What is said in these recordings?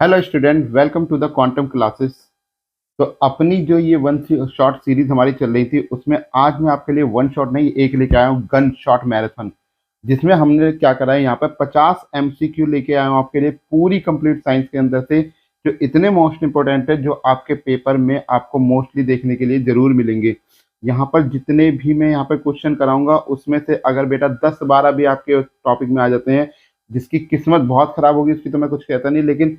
Hello student, welcome to the quantum classes. तो अपनी जो ये वन शॉट सीरीज हमारी चल रही थी, उसमें आज मैं आपके लिए वन शॉट नहीं एक लेके आया हूँ, गन शॉट मैराथन। जिसमें हमने क्या करा है, यहाँ पर 50 एमसीक्यू लेके आया हूँ आपके लिए, पूरी कंप्लीट साइंस के अंदर से, जो इतने मोस्ट इंपॉर्टेंट है, जो आपके पेपर में आपको मोस्टली देखने के लिए जरूर मिलेंगे। यहाँ पर जितने भी मैं यहाँ पर क्वेश्चन कराऊंगा, उसमें से अगर बेटा 10-12 भी आपके टॉपिक में आ जाते हैं, जिसकी किस्मत बहुत खराब होगी उसकी तो मैं कुछ कहता नहीं, लेकिन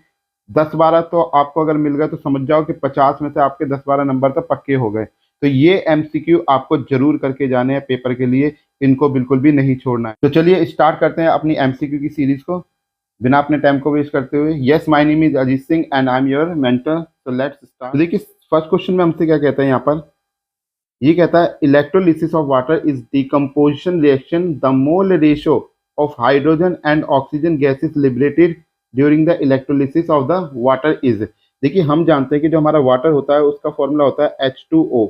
10-12 तो आपको अगर मिल गए तो समझ जाओ कि 50 में से आपके 10-12 नंबर तो पक्के हो गए। तो ये एमसीक्यू आपको जरूर करके जाने हैं पेपर के लिए, इनको बिल्कुल भी नहीं छोड़ना है। तो चलिए स्टार्ट करते हैं अपनी एमसीक्यू की सीरीज को, बिना अपने टाइम को वेस्ट करते हुए। Yes, my name is Ajit Singh and I am your mentor. So let's start. देखिए फर्स्ट क्वेश्चन में हमसे क्या कहता है, यहाँ पर ये कहता है electrolysis of water is decomposition reaction the mole ratio of hydrogen and oxygen gases liberated during the electrolysis of the water is. देखिए हम जानते हैं कि जो हमारा वाटर होता है उसका फॉर्मूला होता है H2O,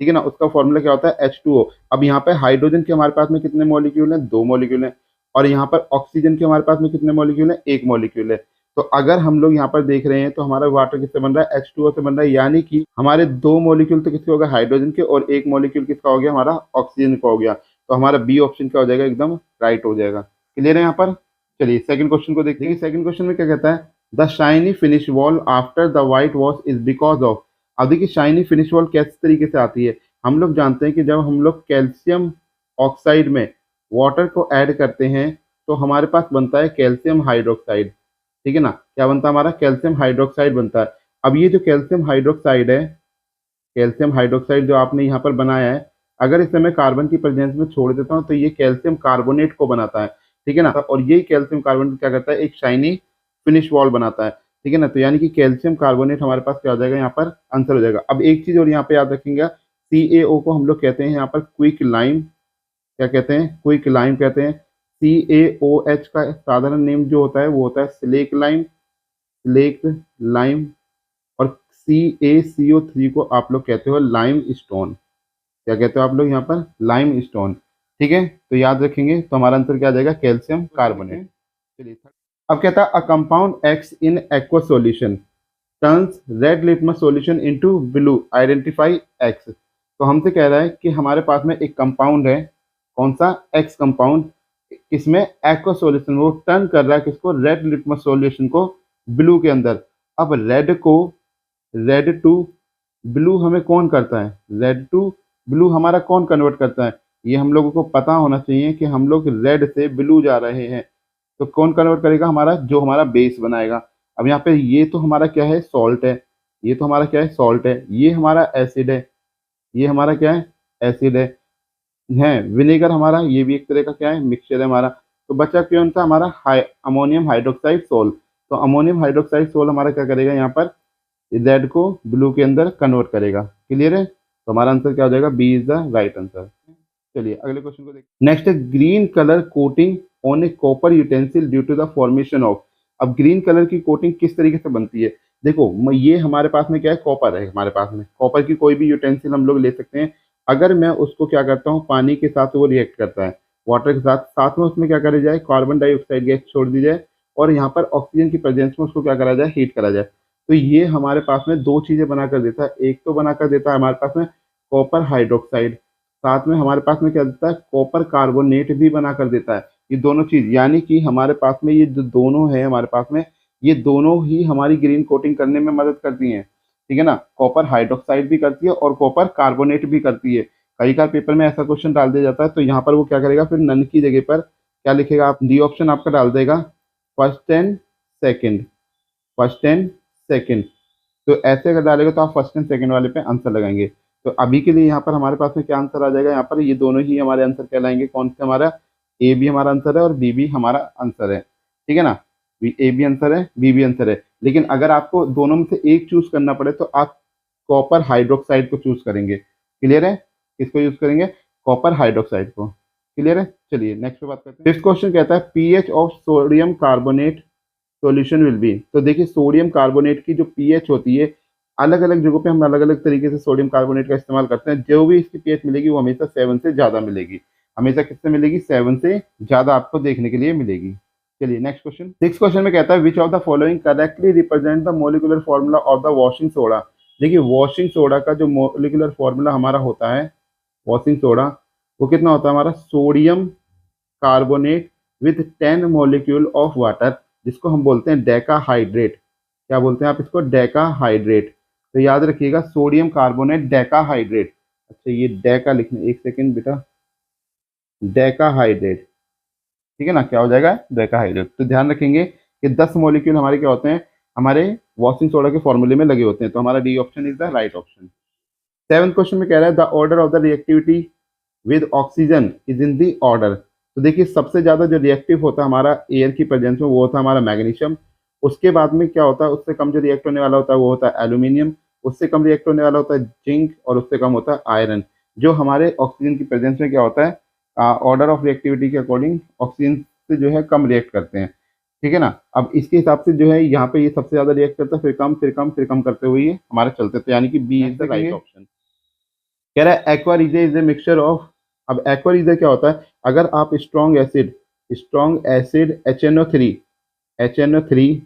ठीक है ना। उसका फॉर्मूला क्या होता है H2O। अब यहाँ पे हाइड्रोजन के हमारे पास में कितने मॉलिक्यूल हैं, 2 मॉलिक्यूल हैं। और यहाँ पर ऑक्सीजन के हमारे पास में कितने मॉलिक्यूल हैं, 1 मॉलिक्यूल है। तो अगर हम लोग यहाँ पर देख रहे हैं तो हमारा वाटर किससे बन रहा है, H2O से बन रहा है, यानी कि हमारे 2 मॉलिक्यूल तो किसके हो गए, हाइड्रोजन के, और 1 मॉलिक्यूल किसका हो गया, हमारा ऑक्सीजन का हो गया। तो हमारा बी ऑप्शन क्या हो जाएगा, एकदम राइट हो जाएगा। क्लियर है यहाँ पर। चलिए सेकंड क्वेश्चन को देखते हैं। सेकंड क्वेश्चन में क्या कहता है, the shiny finish wall after the white wash is because of. अब देखिए शाइनी फिनिश वॉल किस तरीके से आती है। हम लोग जानते हैं कि जब हम लोग कैल्शियम ऑक्साइड में वाटर को ऐड करते हैं तो हमारे पास बनता है कैल्शियम हाइड्रोक्साइड, ठीक है ना। क्या बनता है, हमारा कैल्शियम हाइड्रोक्साइड बनता है। अब ये जो कैल्शियम हाइड्रोक्साइड है, कैल्शियम हाइड्रोक्साइड जो आपने यहाँ पर बनाया है, अगर इसे मैं कार्बन की प्रेजेंस में छोड़ देता हूँ तो ये कैल्शियम कार्बोनेट को बनाता है, ठीक है ना। और यही कैल्शियम कार्बोनेट क्या करता है, एक शाइनी फिनिश वॉल बनाता है, ठीक है ना। तो यानी कि कैल्शियम कार्बोनेट हमारे पास क्या हो जाएगा, यहाँ पर आंसर हो जाएगा। अब एक चीज और यहाँ पे याद रखेंगे, CaO को हम लोग कहते हैं यहाँ पर क्विक लाइम। क्या कहते हैं, क्विक लाइम कहते हैं। CaOH का साधारण नेम जो होता है वो होता है स्लेक लाइम, स्लेक लाइम। और CaCO3 को आप लोग कहते हो लाइम स्टोन। क्या कहते हो आप लोग यहाँ पर, लाइम स्टोन, ठीक है। तो याद रखेंगे, तो हमारा आंसर क्या आ जाएगा, कैल्शियम कार्बोनेट। चलिए अब कहता है a compound x in aqua solution turns red litmus solution into blue, identify x. तो हमसे कह रहा है कि हमारे पास में एक कंपाउंड है, कौन सा, एक्स कंपाउंड, किसमें, एक्वा सॉल्यूशन में। वो टर्न कर रहा है किसको, रेड लिटमस सॉल्यूशन को ब्लू के अंदर। अब रेड को, रेड टू ब्लू हमें कौन करता है, रेड टू ब्लू हमारा कौन कन्वर्ट करता है, ये हम लोगों को पता होना चाहिए कि हम लोग रेड से ब्लू जा रहे हैं। तो कौन कन्वर्ट करेगा, हमारा जो हमारा बेस बनाएगा। अब यहाँ पे ये तो हमारा क्या है, सॉल्ट है। ये तो हमारा क्या है, सॉल्ट है। ये हमारा एसिड है। ये हमारा क्या है, एसिड है। विनेगर हमारा, ये भी एक तरह का क्या है, मिक्सचर है हमारा। तो बचा कौन सा, हमारा अमोनियम हाइड्रोक्साइड सोल। तो अमोनियम हाइड्रोक्साइड सोल हमारा क्या करेगा, यहाँ पर रेड को ब्लू के अंदर कन्वर्ट करेगा। क्लियर है। तो हमारा आंसर क्या हो जाएगा, B is the right answer. चलिए अगले क्वेश्चन को देखते हैं। नेक्स्ट है green colour coating on a copper utensil due to the formation of. अब ग्रीन कलर की कोटिंग किस तरीके से बनती है, देखो ये हमारे पास में क्या है, कॉपर है। हमारे पास में कॉपर की कोई भी यूटेंसिल हम लोग ले सकते हैं। अगर मैं उसको क्या करता हूँ, पानी के साथ वो रिएक्ट करता है, वाटर के साथ, साथ में उसमें क्या करा जाए, कार्बन डाइऑक्साइड गैस छोड़ दी जाए, और यहाँ पर ऑक्सीजन की प्रेजेंस में उसको क्या करा जाए, हीट करा जाए। तो ये हमारे पास में 2 चीजें बनाकर देता है। एक तो बनाकर देता है हमारे पास में कॉपर हाइड्रोक्साइड, साथ में हमारे पास में क्या देता है, कॉपर कार्बोनेट भी बनाकर देता है। ये दोनों चीज, यानी कि हमारे पास में ये जो दोनों है हमारे पास में, ये दोनों ही हमारी ग्रीन कोटिंग करने में मदद करती हैं, ठीक है ना। कॉपर हाइड्रोक्साइड भी करती है और कॉपर कार्बोनेट भी करती है। कई बार पेपर में ऐसा क्वेश्चन डाल दिया जाता है, तो यहाँ पर वो क्या करेगा, फिर नन की जगह पर क्या लिखेगा, आप डी ऑप्शन आपका डाल देगा, first and second, first and second. तो ऐसे अगर डालेगा तो आप फर्स्ट एंड सेकंड वाले पे आंसर लगाएंगे। तो अभी के लिए यहाँ पर हमारे पास में क्या आंसर आ जाएगा, यहाँ पर ये दोनों ही हमारे आंसर कहलाएंगे। कौन से, हमारा ए भी हमारा आंसर है और बी भी हमारा आंसर है, ठीक है ना। ए भी आंसर है, बी भी आंसर है। लेकिन अगर आपको दोनों में से एक चूज करना पड़े तो आप कॉपर हाइड्रोक्साइड को चूज करेंगे। क्लियर है, किसको यूज करेंगे, कॉपर हाइड्रोक्साइड को। क्लियर है। चलिए नेक्स्ट पे बात करते हैं। फिफ्थ क्वेश्चन कहता है pH of sodium carbonate solution will be. तो देखिए सोडियम कार्बोनेट की जो पीएच होती है, अलग अलग जगहों पे हम अलग अलग तरीके से सोडियम कार्बोनेट का इस्तेमाल करते हैं। जो भी इसकी पीएच मिलेगी वो हमेशा 7 से ज्यादा मिलेगी। हमेशा किससे मिलेगी, 7 से ज्यादा आपको देखने के लिए मिलेगी। चलिए नेक्स्ट क्वेश्चन। सिक्स क्वेश्चन में कहता है which of the following correctly represent the molecular formula of the washing soda. देखिए वॉशिंग सोडा का जो मोलिकुलर फॉर्मूला हमारा होता है वॉशिंग सोडा, वो कितना होता है हमारा, sodium carbonate with 10 molecule of water, जिसको हम बोलते हैं डेकाहाइड्रेट। क्या बोलते हैं आप इसको, डेकाहाइड्रेट। तो याद रखिएगा सोडियम कार्बोनेट डेकाहाइड्रेट। अच्छा ये डेका लिखना, एक सेकेंड बेटा, डेकाहाइड्रेट, ठीक है ना, क्या हो जाएगा, डेकाहाइड्रेट। तो ध्यान रखेंगे कि 10 मॉलिक्यूल हमारे क्या होते हैं, हमारे वॉशिंग सोडा के फॉर्मूले में लगे होते हैं। तो हमारा D option is the right option. Seventh question में कह रहा है the order of the reactivity with oxygen is in the order. तो देखिए सबसे ज्यादा जो रिएक्टिव होता है हमारा एयर की प्रेजेंस में वो होता है हमारा मैग्नीशियम। उसके बाद में क्या होता है, उससे कम जो रिएक्ट होने वाला होता है वो होता है एल्यूमिनियम। उससे कम रिएक्ट होने वाला होता है जिंक, और उससे कम होता है आयरन। जो हमारे ऑक्सीजन की प्रेजेंस में क्या होता है, ऑर्डर ऑफ रिएक्टिविटी के अकॉर्डिंग ऑक्सीजन से जो है कम रिएक्ट करते हैं, ठीक है ना। अब इसके हिसाब से जो है यहाँ पे ये सबसे ज्यादा रिएक्ट करता है, फिर कम फिर कम फिर कम करते हुए ये हमारे चलते, तो यानी कि B is the right option. कह रहा है aqua regia is a mixture of. अब एक्वारीजे क्या होता है, अगर आप स्ट्रॉन्ग एसिड HNO3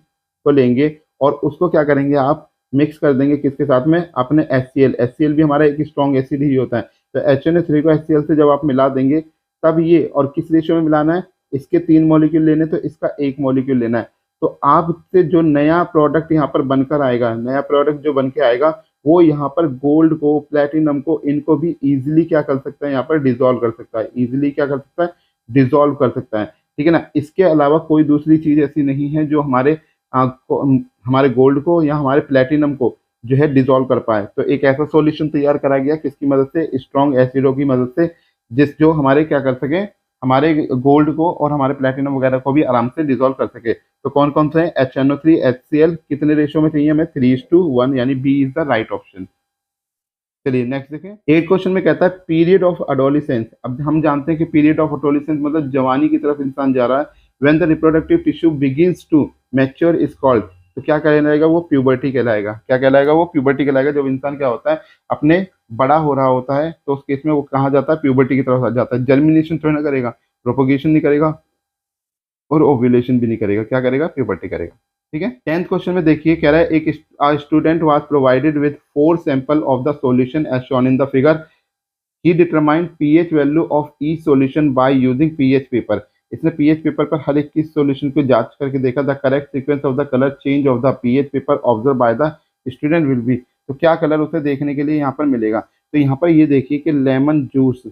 को लेंगे और उसको क्या करेंगे आप मिक्स कर देंगे किसके साथ में, अपने HCl भी हमारा एक स्ट्रॉन्ग एसिड ही होता है। तो HNO3 को HCl से जब आप मिला देंगे तब ये, और किस रेशियो में मिलाना है, इसके 3 मॉलिक्यूल लेने तो इसका 1 मॉलिक्यूल लेना है। तो आपसे जो नया प्रोडक्ट यहाँ पर बनकर आएगा, नया प्रोडक्ट जो बन के आएगा वो यहाँ पर गोल्ड को, प्लेटिनम को, इनको भी इजीली क्या कर सकता है, यहाँ पर डिजोल्व कर सकता है, इजीली क्या कर सकता है, डिजोल्व कर सकता है, ठीक है ना। इसके अलावा कोई दूसरी चीज ऐसी नहीं है जो हमारे गोल्ड को या हमारे प्लेटिनम को जो है डिजोल्व कर पाए। तो एक ऐसा सॉल्यूशन तैयार करा गया किसकी मदद से, स्ट्रॉन्ग एसिडों की मदद से, जो हमारे क्या कर सके, हमारे गोल्ड को और हमारे प्लेटिनम वगैरह को भी आराम से डिजोल्व कर सके। तो कौन कौन से हैं, HNO3 HCl कितने रेशियो में चाहिए हमें, 3:1, यानी B is the right option. चलिए नेक्स्ट देखें। 8 क्वेश्चन में कहता है पीरियड ऑफ अडोलिसेंस। अब हम जानते हैं कि पीरियड ऑफ अडोलिसेंस मतलब जवानी की तरफ इंसान जा रहा है। When the reproductive tissue begins to mature is called. तो क्या कहलाएगा, वो प्यूबर्टी कहलाएगा। क्या कहलाएगा, वो प्यूबर्टी कहलाएगा। जब इंसान क्या होता है, अपने बड़ा हो रहा होता है, तो उस केस में वो कहाँ जाता है, प्यूबर्टी की तरफ जाता है। जर्मिनेशन थोड़ी ना करेगा, प्रोपोगेशन नहीं करेगा, और ओव्यूलेशन भी नहीं करेगा, क्या करेगा, प्यूबर्टी करेगा, ठीक है। 10th क्वेश्चन में देखिए, कह रहा है एक student was provided with 4 sample of the solution as shown in the figure. He determined pH value of each solution by using pH paper. इसने पीएच पेपर पर हर एक की सॉल्यूशन को जांच करके देखा। The correct sequence of the colour change of the pH paper observe by the student will be. तो क्या कलर उसे देखने के लिए यहाँ पर मिलेगा, तो यहाँ पर ये देखिए कि लेमन जूस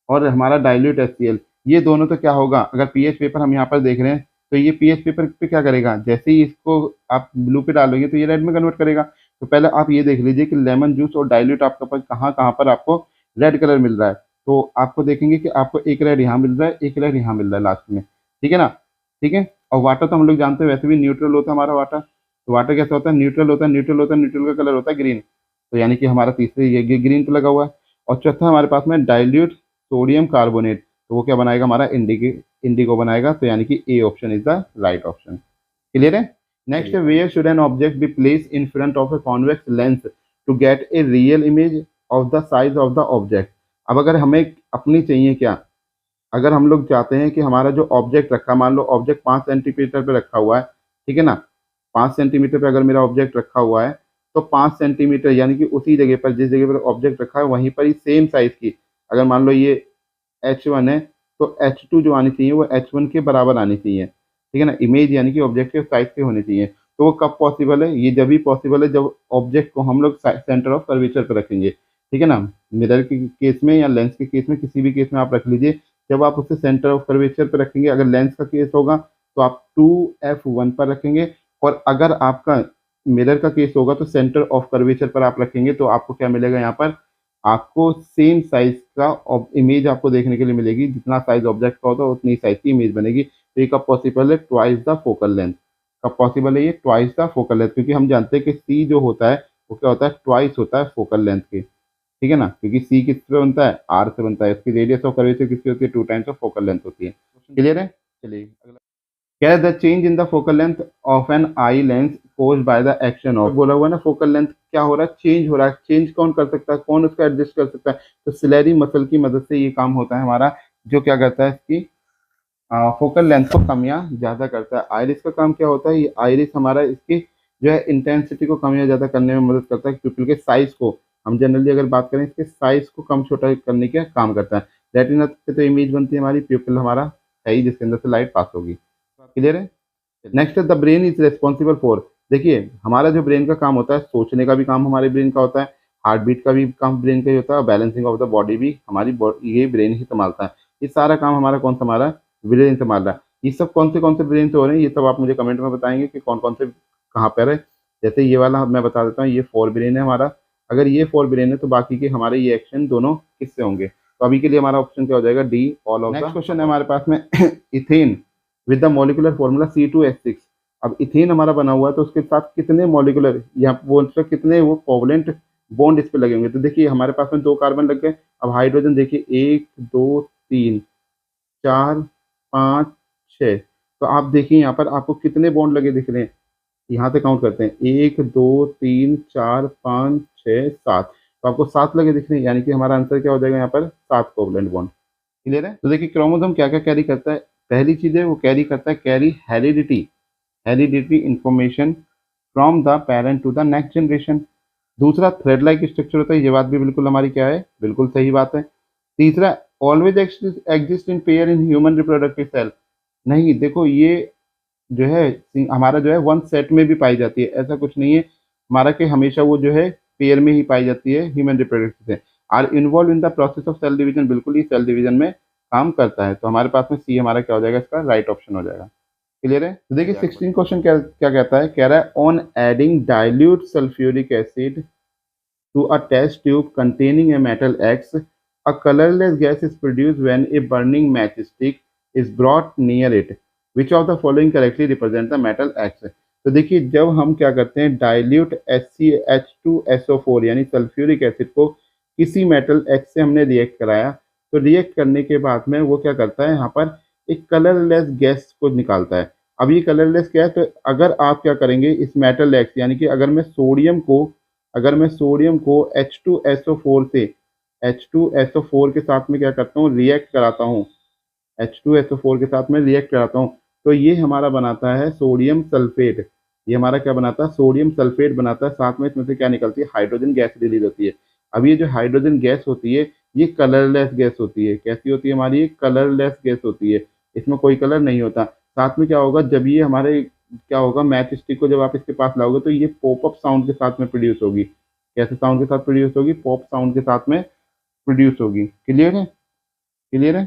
और हमारा डाइल्यूट HCl, ये दोनों तो क्या होगा, अगर पीएच पेपर हम यहाँ पर देख रहे हैं तो ये पीएच पेपर पे क्या करेगा, जैसे ही इसको आप ब्लू पे डालोगे तो ये रेड में कन्वर्ट करेगा। तो पहले आप ये देख लीजिए कि लेमन जूस और डाइल्यूट आपके पास कहाँ कहाँ पर आपको रेड कलर मिल रहा है। तो आपको देखेंगे कि आपको एक रेड यहाँ मिल रहा है, एक रेड यहाँ मिल रहा है लास्ट में, ठीक है ना, ठीक है। और वाटर तो हम लोग जानते हैं वैसे भी न्यूट्रल होता है हमारा वाटर। तो वाटर कैसा होता है, न्यूट्रल होता है, न्यूट्रल का कलर होता है ग्रीन। तो यानी कि हमारा तीसरे ये ग्रीन पे लगा हुआ है। और चौथा हमारे पास में डाइल्यूट सोडियम कार्बोनेट, तो वो क्या बनाएगा, हमारा इंडिगो बनाएगा। तो यानी कि A option is the right option. Clear है। नेक्स्ट है where should an object be place in front of a convex lens to get a real image of the size of the object. अब अगर हमें अपनी चाहिए क्या, अगर हम लोग चाहते हैं कि हमारा जो ऑब्जेक्ट रखा, मान लो ऑब्जेक्ट 5 सेंटीमीटर पे रखा हुआ है, ठीक है ना, 5 सेंटीमीटर पे अगर मेरा ऑब्जेक्ट रखा हुआ है, तो 5 सेंटीमीटर यानी कि उसी जगह पर जिस जगह पर ऑब्जेक्ट रखा है वहीं पर ही सेम साइज की, अगर मान लो ये H1 है तो H2 जो आनी चाहिए वो H1 के बराबर आनी चाहिए, ठीक है ना। इमेज यानी कि ऑब्जेक्ट के साइज के होने चाहिए। तो वो कब पॉसिबल है, ये जब भी पॉसिबल है जब ऑब्जेक्ट को हम लोग सेंटर ऑफ कर्वेचर पर रखेंगे, ठीक है ना। मिरर के केस में या लेंस के केस में, किसी भी केस में आप रख लीजिए, जब आप उसे सेंटर ऑफ कर्वेचर पर रखेंगे, अगर लेंस का केस होगा तो आप 2f1 पर रखेंगे, और अगर आपका मिरर का केस होगा तो सेंटर ऑफ कर्वेचर पर आप रखेंगे। तो आपको क्या मिलेगा, यहाँ पर आपको सेम साइज का इमेज आपको देखने के लिए मिलेगी। जितना साइज ऑब्जेक्ट का होता है उतनी साइज की इमेज बनेगी। तो ये कब पॉसिबल है, ट्वाइस द फोकल लेंथ। कब पॉसिबल है ये, ट्वाइस द फोकल लेंथ, क्योंकि हम जानते हैं कि सी जो होता है वो क्या होता है, ट्वाइस होता है फोकल लेंथ के, ठीक है ना। क्योंकि सी किससे बनता है, आर से बनता है। इसकी रेडियस ऑफ कर्वेचर किसकी होती है, 2 टाइम्स ऑफ फोकल लेंथ होती है। क्लियर है। चलिए अगला क्या है, the change in the focal length of an eye lens caused by the action of. बोला हुआ ना फोकल लेंथ क्या हो रहा है, चेंज हो रहा है। चेंज कौन कर सकता है, कौन उसका एडजस्ट कर सकता है, तो सिलेरी मसल की मदद से ये काम होता है हमारा, जो क्या करता है इसकी फोकल लेंथ को कम या ज़्यादा करता है। आइरिस का काम क्या होता है, ये आइरिस हमारा इसकी जो है इंटेंसिटी को कम या ज़्यादा करने में मदद करता है। प्यूपिल के साइज को, हम जनरली अगर बात करें, इसके साइज को कम छोटा करने का काम करता है। रेटिना से तो इमेज बनती है हमारी, प्यूपिल हमारा है ही जिसके अंदर से लाइट पास होगी। क्लियर है। Next the brain is responsible for, देखिए हमारा जो ब्रेन का काम होता है, सोचने का भी काम हमारे ब्रेन का होता है, हार्ट बीट का भी काम ब्रेन का ही होता है, और बैलेंसिंग ऑफ द बॉडी भी हमारी ये ब्रेन ही संभालता है। ये सारा काम हमारा कौन संभाला, ब्रेन संभाल रहा है। ये सब कौन से ब्रेन से हो रहे हैं, ये सब आप मुझे कमेंट में बताएंगे कि कौन कौन से कहाँ पर है। जैसे ये वाला मैं बता देता हूँ, ये फोर ब्रेन है हमारा। अगर ये फोर ब्रेन है तो बाकी के हमारे ये एक्शन दोनों किससे होंगे, तो अभी के लिए हमारा ऑप्शन क्या हो जाएगा, D all of the. Next question है हमारे पास में ethane with the molecular formula C2H6। अब इथेन हमारा बना हुआ है तो उसके साथ कितने मॉलिक्यूलर, यहाँ वो कितने वो कोवलेंट बॉन्ड इस पे लगे होंगे। तो देखिए हमारे पास में 2 कार्बन लग गए। अब हाइड्रोजन देखिए 1 2 3 4 5 6। तो आप देखिए यहाँ पर आपको कितने बॉन्ड लगे दिख रहे हैं, यहाँ से काउंट करते हैं, 1 2 3 4 5 6 7। तो आपको 7 लगे दिख रहे हैं, यानी कि हमारा आंसर क्या हो जाएगा यहाँ पर, 7 कोवलेंट बॉन्ड। क्लियर है। तो देखिए क्रोमोसोम क्या क्या कैरी करता है। पहली चीज है वो कैरी करता है, carry heredity information from the parent to the next generation. दूसरा थ्रेड लाइक स्ट्रक्चर होता है, ये बात भी बिल्कुल हमारी क्या है, बिल्कुल सही बात है। तीसरा always exist in pair in human reproductive cell, नहीं देखो ये जो है हमारा जो है वन सेट में भी पाई जाती है, ऐसा कुछ नहीं है हमारा कि हमेशा वो जो है पेयर में ही पाई जाती है human reproductive cell. Are involve in the process of cell division, बिल्कुल ही सेल डिवीजन में काम करता है। तो हमारे पास में सी हमारा क्या हो जाएगा, इसका राइट ऑप्शन हो जाएगा। क्लियर है। तो देखिए 16 क्वेश्चन क्या क्या कहता है, कह रहा है on adding dilute sulphuric acid to a test tube containing a metal X, a colorless gas is produced when a burning matchstick is brought near it. Which of the following correctly represent the metal X? तो देखिए जब हम क्या करते हैं, dilute HCH2SO4 यानी sulphuric acid को किसी मेटल X से हमने रिएक्ट कराया, तो रिएक्ट करने के बाद में वो क्या करता है, यहाँ पर एक कलरलेस गैस को निकालता है। अब ये कलरलेस क्या है, तो अगर आप क्या करेंगे इस मेटल X, यानी कि अगर मैं सोडियम को H2SO4 से H2SO4 के साथ में क्या करता हूँ, रिएक्ट कराता हूँ, H2SO4 के साथ में रिएक्ट कराता हूँ, तो ये हमारा बनाता है सोडियम सल्फेट। ये हमारा क्या बनाता है, सोडियम सल्फेट बनाता है। साथ में इसमें से क्या निकलती है, हाइड्रोजन गैस रिलीज होती है। अब ये जो हाइड्रोजन गैस होती है ये कलरलेस गैस होती है। कैसी होती है हमारी, कलरलेस गैस होती है, इसमें कोई कलर नहीं होता। साथ में क्या होगा, जब ये हमारे क्या होगा, मैच स्टिक को जब आप इसके पास लाओगे तो ये पॉप अप साउंड के साथ में प्रोड्यूस होगी। कैसे साउंड के साथ प्रोड्यूस होगी, पॉप साउंड के साथ में प्रोड्यूस होगी। क्लियर है, क्लियर है।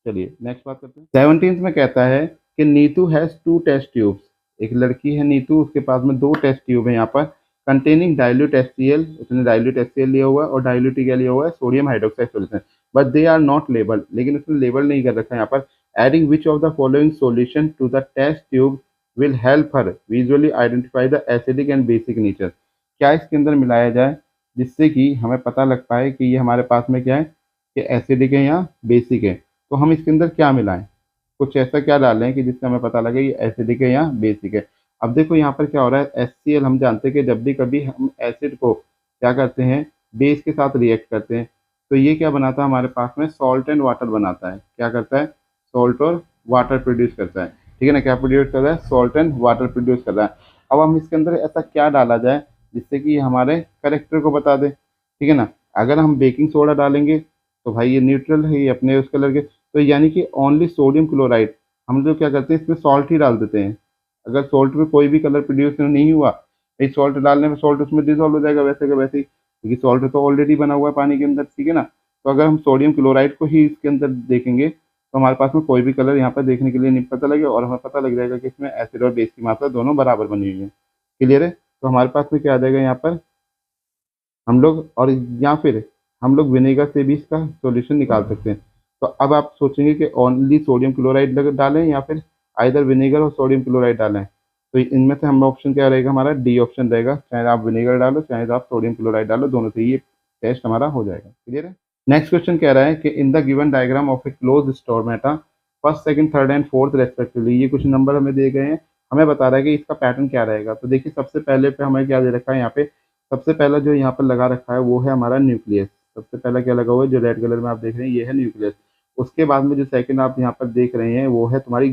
चलिए नेक्स्ट बात करते हैं। 17 में कहता है कि नीतू हैज 2 टेस्ट ट्यूब्स, एक लड़की है नीतू, उसके पास में 2 टेस्ट ट्यूब है यहाँ पर, कंटेनिंग डाइल्यूट HCl, उसने डाइल्यूट HCl लिया हुआ है और डाइल्यूट क्या लिया हुआ है, sodium hydroxide solution, but they are not labelled, लेकिन उसने लेबल नहीं कर रखा है यहाँ पर। Adding which of the following solution to the test tube will help her visually identify the acidic and basic nature, क्या इसके अंदर मिलाया जाए जिससे कि हमें पता लग पाए कि ये हमारे पास में क्या है, कि एसिडिक है या बेसिक है। तो हम इसके अंदर क्या मिलाएं, कुछ ऐसा क्या डालें कि जिससे हमें पता लगे ये एसिडिक है या बेसिक है। अब देखो यहाँ पर क्या हो रहा है, HCl हम जानते हैं कि जब भी कभी हम एसिड को क्या करते हैं, बेस के साथ रिएक्ट करते हैं, तो ये क्या बनाता है हमारे पास में, सॉल्ट एंड वाटर बनाता है। क्या करता है, सॉल्ट और वाटर प्रोड्यूस करता है। ठीक है ना, क्या प्रोड्यूस कर रहा है, सॉल्ट एंड वाटर प्रोड्यूस कर रहा है। अब हम इसके अंदर ऐसा क्या डाला जाए जिससे कि हमारे करेक्टर को बता दे। ठीक है ना, अगर हम बेकिंग सोडा डालेंगे तो भाई ये न्यूट्रल है, ये अपने उस कलर के, तो यानी कि ओनली सोडियम क्लोराइड, हम लोग क्या करते हैं इसमें सॉल्ट ही डाल देते हैं। अगर सॉल्ट में कोई भी कलर प्रोड्यूस नहीं हुआ, इस सॉल्ट डालने में सॉल्ट उसमें डिसॉल्व हो जाएगा वैसे का वैसे ही, क्योंकि सॉल्ट तो ऑलरेडी बना हुआ है पानी के अंदर। ठीक है ना, तो अगर हम सोडियम क्लोराइड को ही इसके अंदर देखेंगे तो हमारे पास में कोई भी कलर यहाँ पर देखने के लिए नहीं पता लगेगा, और हमें पता लग जाएगा कि इसमें एसिड और बेस की मात्रा दोनों बराबर बनी हुई है। क्लियर है। तो हमारे पास में क्या आ जाएगा यहाँ पर, हम लोग, और या फिर हम लोग विनेगर से भी इसका सॉल्यूशन निकाल सकते हैं। तो अब आप सोचेंगे कि ओनली सोडियम क्लोराइड डालें या फिर आइदर विनेगर और सोडियम क्लोराइड डालें, तो इनमें से हम ऑप्शन क्या रहेगा, हमारा डी ऑप्शन रहेगा। चाहे आप विनेगर डालो चाहे आप सोडियम क्लोराइड डालो, दोनों से ये टेस्ट हमारा हो जाएगा। क्लियर है। नेक्स्ट क्वेश्चन कह रहा है कि इन the given diagram of A close stomata first second third and fourth respectively, ये कुछ नंबर हमें दिए गए हैं, हमें बता रहा है कि इसका पैटर्न क्या रहेगा। तो देखिए सबसे पहले पे हमें क्या दे रखा है यहाँ पे, सबसे पहला जो यहाँ पर लगा रखा है वो है हमारा न्यूक्लियस। सबसे पहला क्या लगा हुआ है, जो रेड कलर में आप देख रहे हैं ये है न्यूक्लियस। उसके बाद में जो सेकंड आप यहाँ पर देख रहे हैं वो है तुम्हारी,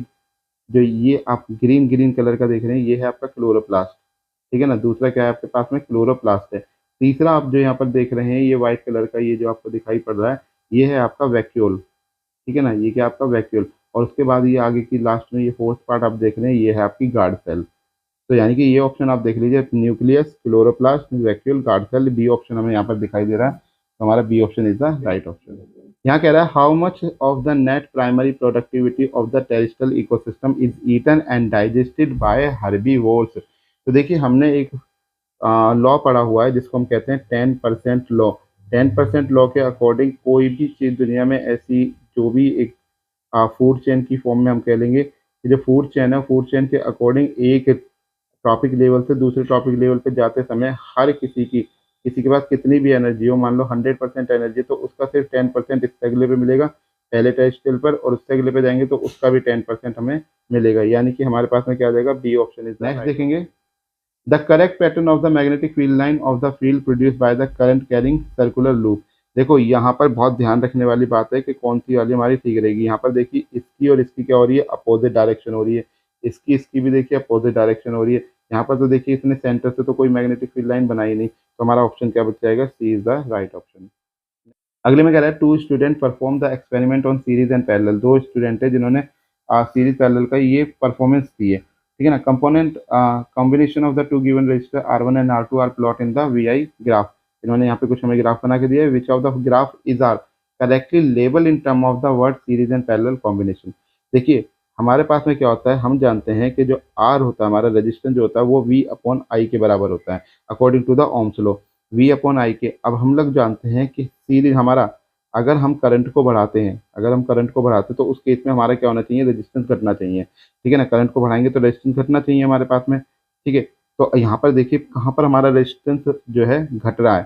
जो ये आप ग्रीन ग्रीन कलर का देख रहे हैं ये है आपका क्लोरोप्लास्ट। ठीक है ना, दूसरा क्या है आपके पास में, क्लोरोप्लास्ट है। तीसरा आप जो यहाँ पर देख रहे हैं ये व्हाइट कलर का, ये जो आपको दिखाई पड़ रहा है ये है आपका वैक्यूल। ठीक है ना, ये क्या आपका वैक्यूल। और उसके बाद ये आगे की लास्ट में ये फोर्थ पार्ट आप देख रहे हैं ये है आपकी गार्ड सेल। तो यानी कि ये ऑप्शन आप देख लीजिए, nucleus, chloroplast, vacuole, guard cell, B option हमें यहाँ पर दिखाई दे रहा है। तो हमारा B option is the right option. यहाँ कह रहा है how much of the net primary productivity of the terrestrial ecosystem is eaten and digested by herbivores. तो देखिए हमने एक लॉ पढ़ा हुआ है जिसको हम कहते हैं 10% लॉ। 10% लॉ के अकॉर्डिंग कोई भी चीज़ दुनिया में ऐसी, जो भी एक फूड चेन की फॉर्म में हम कह लेंगे कि जो फूड चेन है, फूड चेन के अकॉर्डिंग एक टॉपिक लेवल से दूसरे टॉपिक लेवल पे जाते समय हर किसी के पास कितनी भी एनर्जी हो, मान लो 100% एनर्जी, तो उसका सिर्फ 10% इससे अगले पे मिलेगा पहले टेरेस्ट्रियल पर, और उससे अगले पे जाएंगे तो उसका भी 10% हमें मिलेगा। यानी कि हमारे पास में क्या आ जाएगा, बी ऑप्शन इज नेक्स्ट देखेंगे। The correct pattern of the magnetic field line of the field produce by the current carrying circular loop. देखो यहाँ पर बहुत ध्यान रखने वाली बात है कि कौन सी वाली हमारी ठीक रहेगी। यहाँ पर देखिए इसकी और इसकी क्या हो रही है, अपोजिट डायरेक्शन हो रही है। इसकी भी देखिए अपोजिट डायरेक्शन हो रही है। यहाँ पर तो देखिए इसने सेंटर से तो कोई मैग्नेटिक फील्ड लाइन बनाई नहीं, तो हमारा ऑप्शन क्या बच जाएगा, C is the right option. अगले में कह रहा है two student perform the experiment on series and parallel. दो स्टूडेंट है जिन्होंने सीरीज पैरेलल का ये परफॉर्मेंस दी है। ठीक है ना, component combination of the two given resistor R1 and R2 are plot in the VI graph. इन्होंने यहाँ पे कुछ हमें ग्राफ बना के दिया है। Which of the graph is are correctly label in term of the word series and parallel combination. देखिए हमारे पास में क्या होता है, हम जानते हैं कि जो R होता है हमारा रजिस्टेंस जो होता है वो V अपॉन I के बराबर होता है according to the Ohm's law. V upon I के, अब हम लोग जानते हैं कि सीरीज हमारा, अगर हम करंट को बढ़ाते हैं, अगर हम करंट को बढ़ाते हैं तो उस केस में हमारा क्या होना चाहिए, रेजिस्टेंस घटना चाहिए। ठीक है ना, करंट को बढ़ाएंगे तो रेजिस्टेंस घटना चाहिए हमारे पास में। ठीक है, तो यहाँ पर देखिए कहाँ पर हमारा रेजिस्टेंस जो है घट रहा है,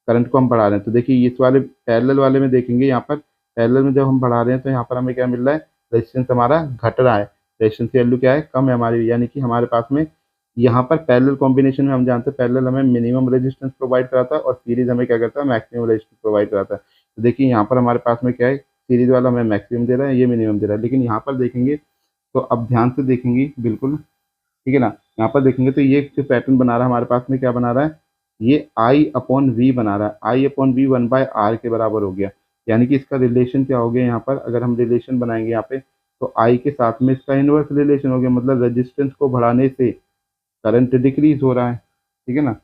करंट को हम बढ़ा रहे हैं। तो देखिए इस वाले पैरेलल वाले में देखेंगे, यहाँ पर पैरेलल में जब हम बढ़ा रहे हैं तो यहाँ पर हमें क्या मिल रहा है, रेजिस्टेंस हमारा घट रहा है। रेजिस्टेंस की वैल्यू क्या है, कम है हमारी, यानी कि हमारे पास में यहाँ पर पैरेलल कॉम्बिनेशन में हम जानते हैं पैरेलल हमें मिनिमम रेजिस्टेंस प्रोवाइड कराता है और सीरीज हमें क्या करता है, मैक्सिमम रेजिस्टेंस प्रोवाइड कराता है। तो देखिए यहाँ पर हमारे पास में क्या है, सीरीज वाला हमें मैक्सिमम दे रहा है, ये मिनिमम दे रहा है। लेकिन यहाँ पर देखेंगे तो अब ध्यान से देखेंगे बिल्कुल, ठीक है ना, यहाँ पर देखेंगे तो ये जो पैटर्न बना रहा है हमारे पास में क्या बना रहा है, ये आई अपॉन वी बना रहा है। आई अपॉन वी 1/r के बराबर हो गया। यानी कि इसका रिलेशन क्या हो गया, यहाँ पर अगर हम रिलेशन बनाएंगे यहाँ पे तो आई के साथ में इसका इनवर्स रिलेशन हो गया, मतलब रेजिस्टेंस को बढ़ाने से करंट डिक्रीज हो रहा है। ठीक है ना,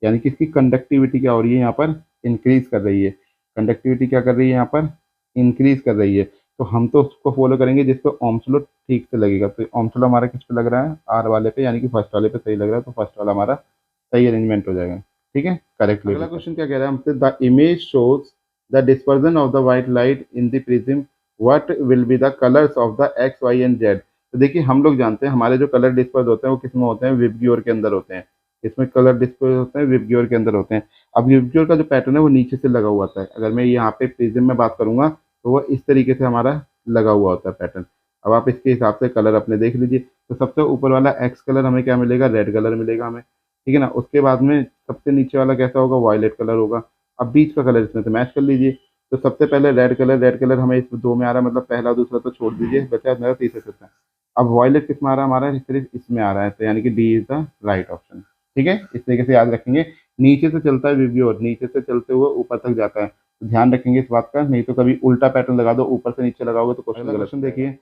यानी कि इसकी कंडक्टिविटी क्या हो रही है, यहाँ पर इंक्रीज कर रही है। कंडक्टिविटी क्या कर रही है, यहाँ पर इंक्रीज कर रही है। तो हम तो उसको फॉलो करेंगे जिसको ओम्स लॉ ठीक से लगेगा। तो ओम्स लॉ हमारा किस पे लग रहा है, आर वाले पे, यानी कि फर्स्ट वाले पे सही लग रहा है, तो फर्स्ट वाला हमारा सही अरेंजमेंट हो जाएगा। ठीक है, करेक्टली। अगला क्वेश्चन क्या कह रहा है हमसे, the image shows the dispersion of the white light in the prism, what will be the colours of the X Y and Z. तो देखिए हम लोग जानते हैं हमारे जो कलर डिस्पर्स होते हैं वो किस में होते हैं, विबग्योर के अंदर होते हैं। इसमें कलर डिस्पर्स होते हैं विबग्योर के अंदर होते हैं। अब विबग्योर का जो पैटर्न है वो नीचे से लगा हुआ होता है। अगर मैं यहाँ पे प्रिज्म में बात करूंगा तो वो इस तरीके से हमारा लगा हुआ होता है पैटर्न। अब आप इसके हिसाब से कलर अपने देख लीजिए। तो सबसे ऊपर वाला एक्स कलर हमें क्या मिलेगा, रेड कलर मिलेगा हमें। ठीक है ना, उसके बाद में सबसे नीचे वाला कैसा होगा, वायलेट कलर होगा। अब बीच का कलर इसमें से मैच कर लीजिए। तो सबसे पहले रेड कलर हमें इस दो में आ रहा है, मतलब पहला दूसरा तो छोड़ दीजिए, बचा मेरा तीसरा चौथा। अब वायलेट किस में आ रहा है हमारा, सिर्फ इसमें आ रहा है, तो यानी कि D is the right option. ठीक है, इस तरीके से याद रखेंगे। नीचे से चलता है विबग्योर, नीचे से चलते हुए ऊपर तक जाता है, तो ध्यान रखेंगे इस बात का, नहीं तो कभी उल्टा पैटर्न लगा दो, ऊपर से नीचे लगाओगे तो क्वेश्चन गलत। क्वेश्चन देखिए,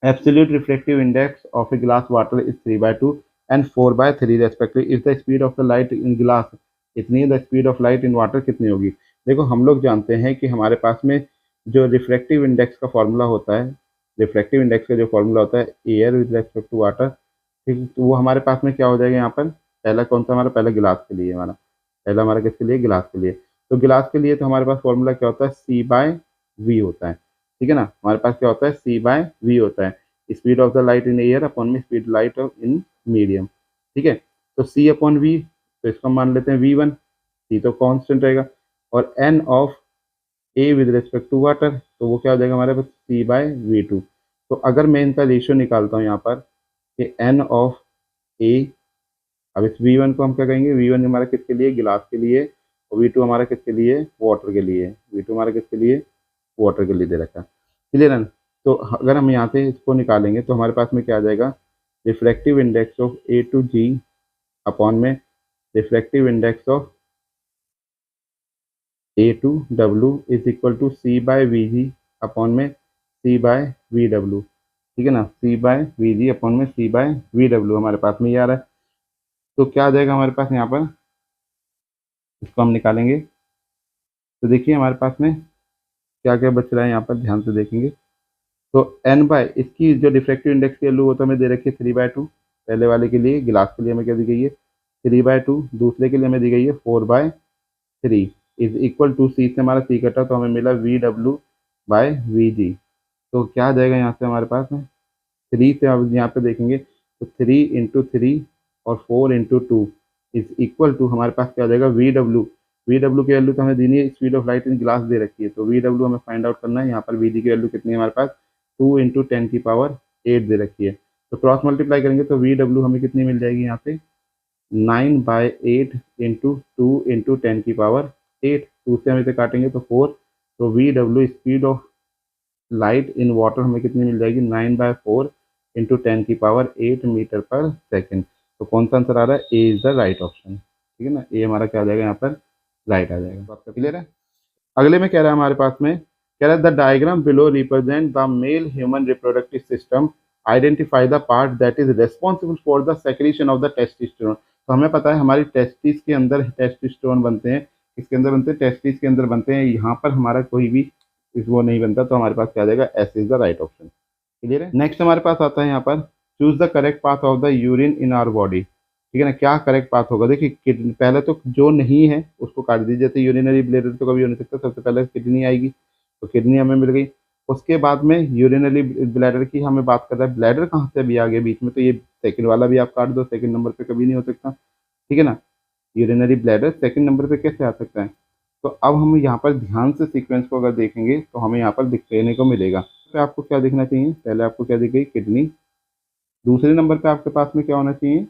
absolute reflective index of a glass water is 3/2 and 4/3 respective is the speed of the light in glass, कितनी है the speed of light in water कितनी होगी। देखो हम लोग जानते हैं कि हमारे पास में जो रिफ्लेक्टिव इंडेक्स का फॉर्मूला होता है, रिफ्लेक्टिव इंडेक्स का जो फॉर्मूला होता है air with respect to water, ठीक, तो वो हमारे पास में क्या हो जाएगा, यहाँ पर पहला कौन सा हमारा, पहला गिलास के लिए हमारा, पहला हमारा किसके लिए, गिलास के लिए। तो गिलास के लिए तो हमारे पास फॉर्मूला क्या होता है, C/V होता है। ठीक है ना, हमारे पास क्या होता है, C/V होता है, speed of the light in air upon में speed light of in medium. ठीक है, तो C/V, तो इसको मान लेते हैं V1, C तो कांस्टेंट रहेगा, और N of A with respect to water, तो वो क्या हो जाएगा हमारे पास, C/V2। तो अगर मैं इनका रेशियो निकालता हूँ यहाँ पर कि N ऑफ A, अब इस V1 को हम क्या कहेंगे, V1 हमारा किसके लिए, गिलास के लिए, और V2 हमारा किसके लिए, वाटर के लिए, V2 हमारा किसके लिए, वाटर के लिए दे रखा है। क्लियर है ना? तो अगर हम यहाँ से इसको निकालेंगे तो हमारे पास में क्या आ जाएगा, refractive index of A to G upon में refractive index of A to W is equal to C by V G upon में सी बाय वी डब्ल्यू। ठीक है ना, C by V G upon में सी बाय वी डब्ल्यू हमारे पास में ये आ रहा है। तो क्या आ जाएगा हमारे पास यहाँ पर, इसको हम निकालेंगे तो देखिए हमारे पास में क्या क्या बच रहा है, यहाँ पर ध्यान से देखेंगे तो एन बाय इसकी जो डिफ्रैक्टिव इंडेक्स की वैल्यू वो तो हमें दे रखी है 3/2, पहले वाले के लिए गिलास के लिए हमें क्या दी गई है 3/2, दूसरे के लिए हमें दी गई है 4/3 इज इक्वल टू सी से हमारा सी कटा तो हमें मिला V W by V G. तो क्या आ जाएगा यहाँ से हमारे पास में, थ्री से आप यहाँ पे देखेंगे तो 3 × 3 और 4 × 2 इज इक्वल टू हमारे पास क्या आ जाएगा वी डब्ल्यू की वैल्यू तो हमें देनी है, speed of light in glass दे रखी है तो वी डब्ल्यू हमें फाइंड आउट करना है। यहाँ पर वी डी की वैल्यू कितनी है हमारे पास 2 × 10⁸ दे रखी है। तो क्रॉस मल्टीप्लाई करेंगे तो वी डब्ल्यू हमें कितनी मिल जाएगी यहाँ पे 9/8 इंटू 2 × 10⁸, 2 से हम इसे काटेंगे तो 4, तो V W speed of light in water हमें कितनी मिल जाएगी 9/4 इंटू 10⁸ मीटर पर सेकेंड। तो कौन सा आंसर आ रहा है, ए इज द राइट ऑप्शन। ठीक है ना, ए हमारा क्या आ जाएगा यहाँ पर राइट आ जाएगा। बात क्लियर है। अगले में कह रहा है हमारे पास में, कह रहा है the diagram below represent the male human reproductive system, identify the part that is responsible for the secretion of the testosterone. तो हमें पता है हमारी टेस्टिस के अंदर टेस्टोस्टेरोन बनते हैं, किसके अंदर बनते हैं, टेस्टिस के अंदर बनते हैं। यहाँ पर हमारा कोई भी इस वो नहीं बनता तो हमारे पास क्या आ जाएगा, S is the right option. Clear है। नेक्स्ट हमारे पास आता है यहाँ पर, choose the correct path of the urine in our body. ठीक है ना, क्या करेक्ट पाथ होगा, देखिए पहले तो जो नहीं है उसको काट दीजिए, जैसे यूरिनरी ब्लैडर तो कभी हो नहीं सकता, सबसे पहले किडनी आएगी तो किडनी हमें मिल गई। उसके बाद में यूरिनरी ब्लैडर की हमें बात कर रहा है, ब्लैडर कहाँ से अभी आ गया बीच में, तो ये सेकंड वाला भी आप काट दो, सेकंड नंबर पे कभी नहीं हो सकता। ठीक है ना, यूरिनरी ब्लैडर सेकंड नंबर पे कैसे आ सकता है। तो अब हम यहाँ पर ध्यान से सीक्वेंस को अगर देखेंगे तो हमें यहाँ पर दिखने को मिलेगा। तो आपको क्या दिखना चाहिए, पहले आपको क्या दिख गई, किडनी। दूसरे नंबर पे आपके पास में क्या होना चाहिए,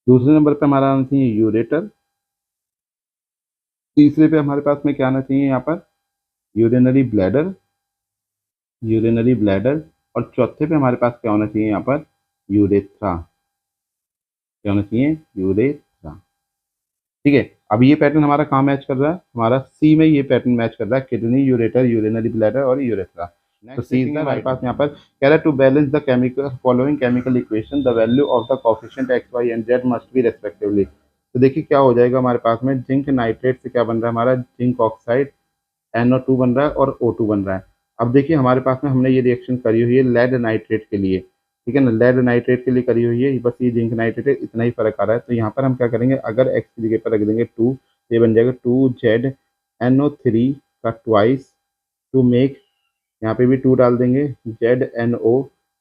दूसरे नंबर पे हमारा आना चाहिए यूरेटर। तीसरे पे हमारे पास में क्या आना चाहिए यहाँ पर, यूरिनरी ब्लैडर, यूरिनरी ब्लैडर। और चौथे पे हमारे पास क्या होना चाहिए यहाँ पर, यूरेथ्रा। क्या होना चाहिए, यूरेथ्रा। ठीक है, अब ये पैटर्न हमारा कहाँ मैच कर रहा है, हमारा सी में ये पैटर्न मैच कर रहा है, किडनी, यूरेटर, यूरिनरी ब्लैडर और यूरेथ्रा। तो सी इज हमारे पास यहाँ पर कह रहा है to balance the chemical following chemical equation the value of the coefficient X Y and Z must be respectively. तो देखिए क्या हो जाएगा हमारे पास में, जिंक नाइट्रेट से क्या बन रहा है हमारा, जिंक ऑक्साइड NO2 बन रहा है और O2 बन रहा है। अब देखिए हमारे पास में हमने ये रिएक्शन करी हुई है लेड नाइट्रेट के लिए। ठीक है ना, लेड नाइट्रेट के लिए करी हुई है, बस ये जिंक नाइट्रेट है, इतना ही फर्क आ रहा है। तो यहाँ पर हम क्या करेंगे, अगर एक्स की जगह पर रख देंगे 2, ये बन जाएगा 2ZNO3 का ट्वाइस टू मेक, यहाँ पे भी 2 डाल देंगे ZNO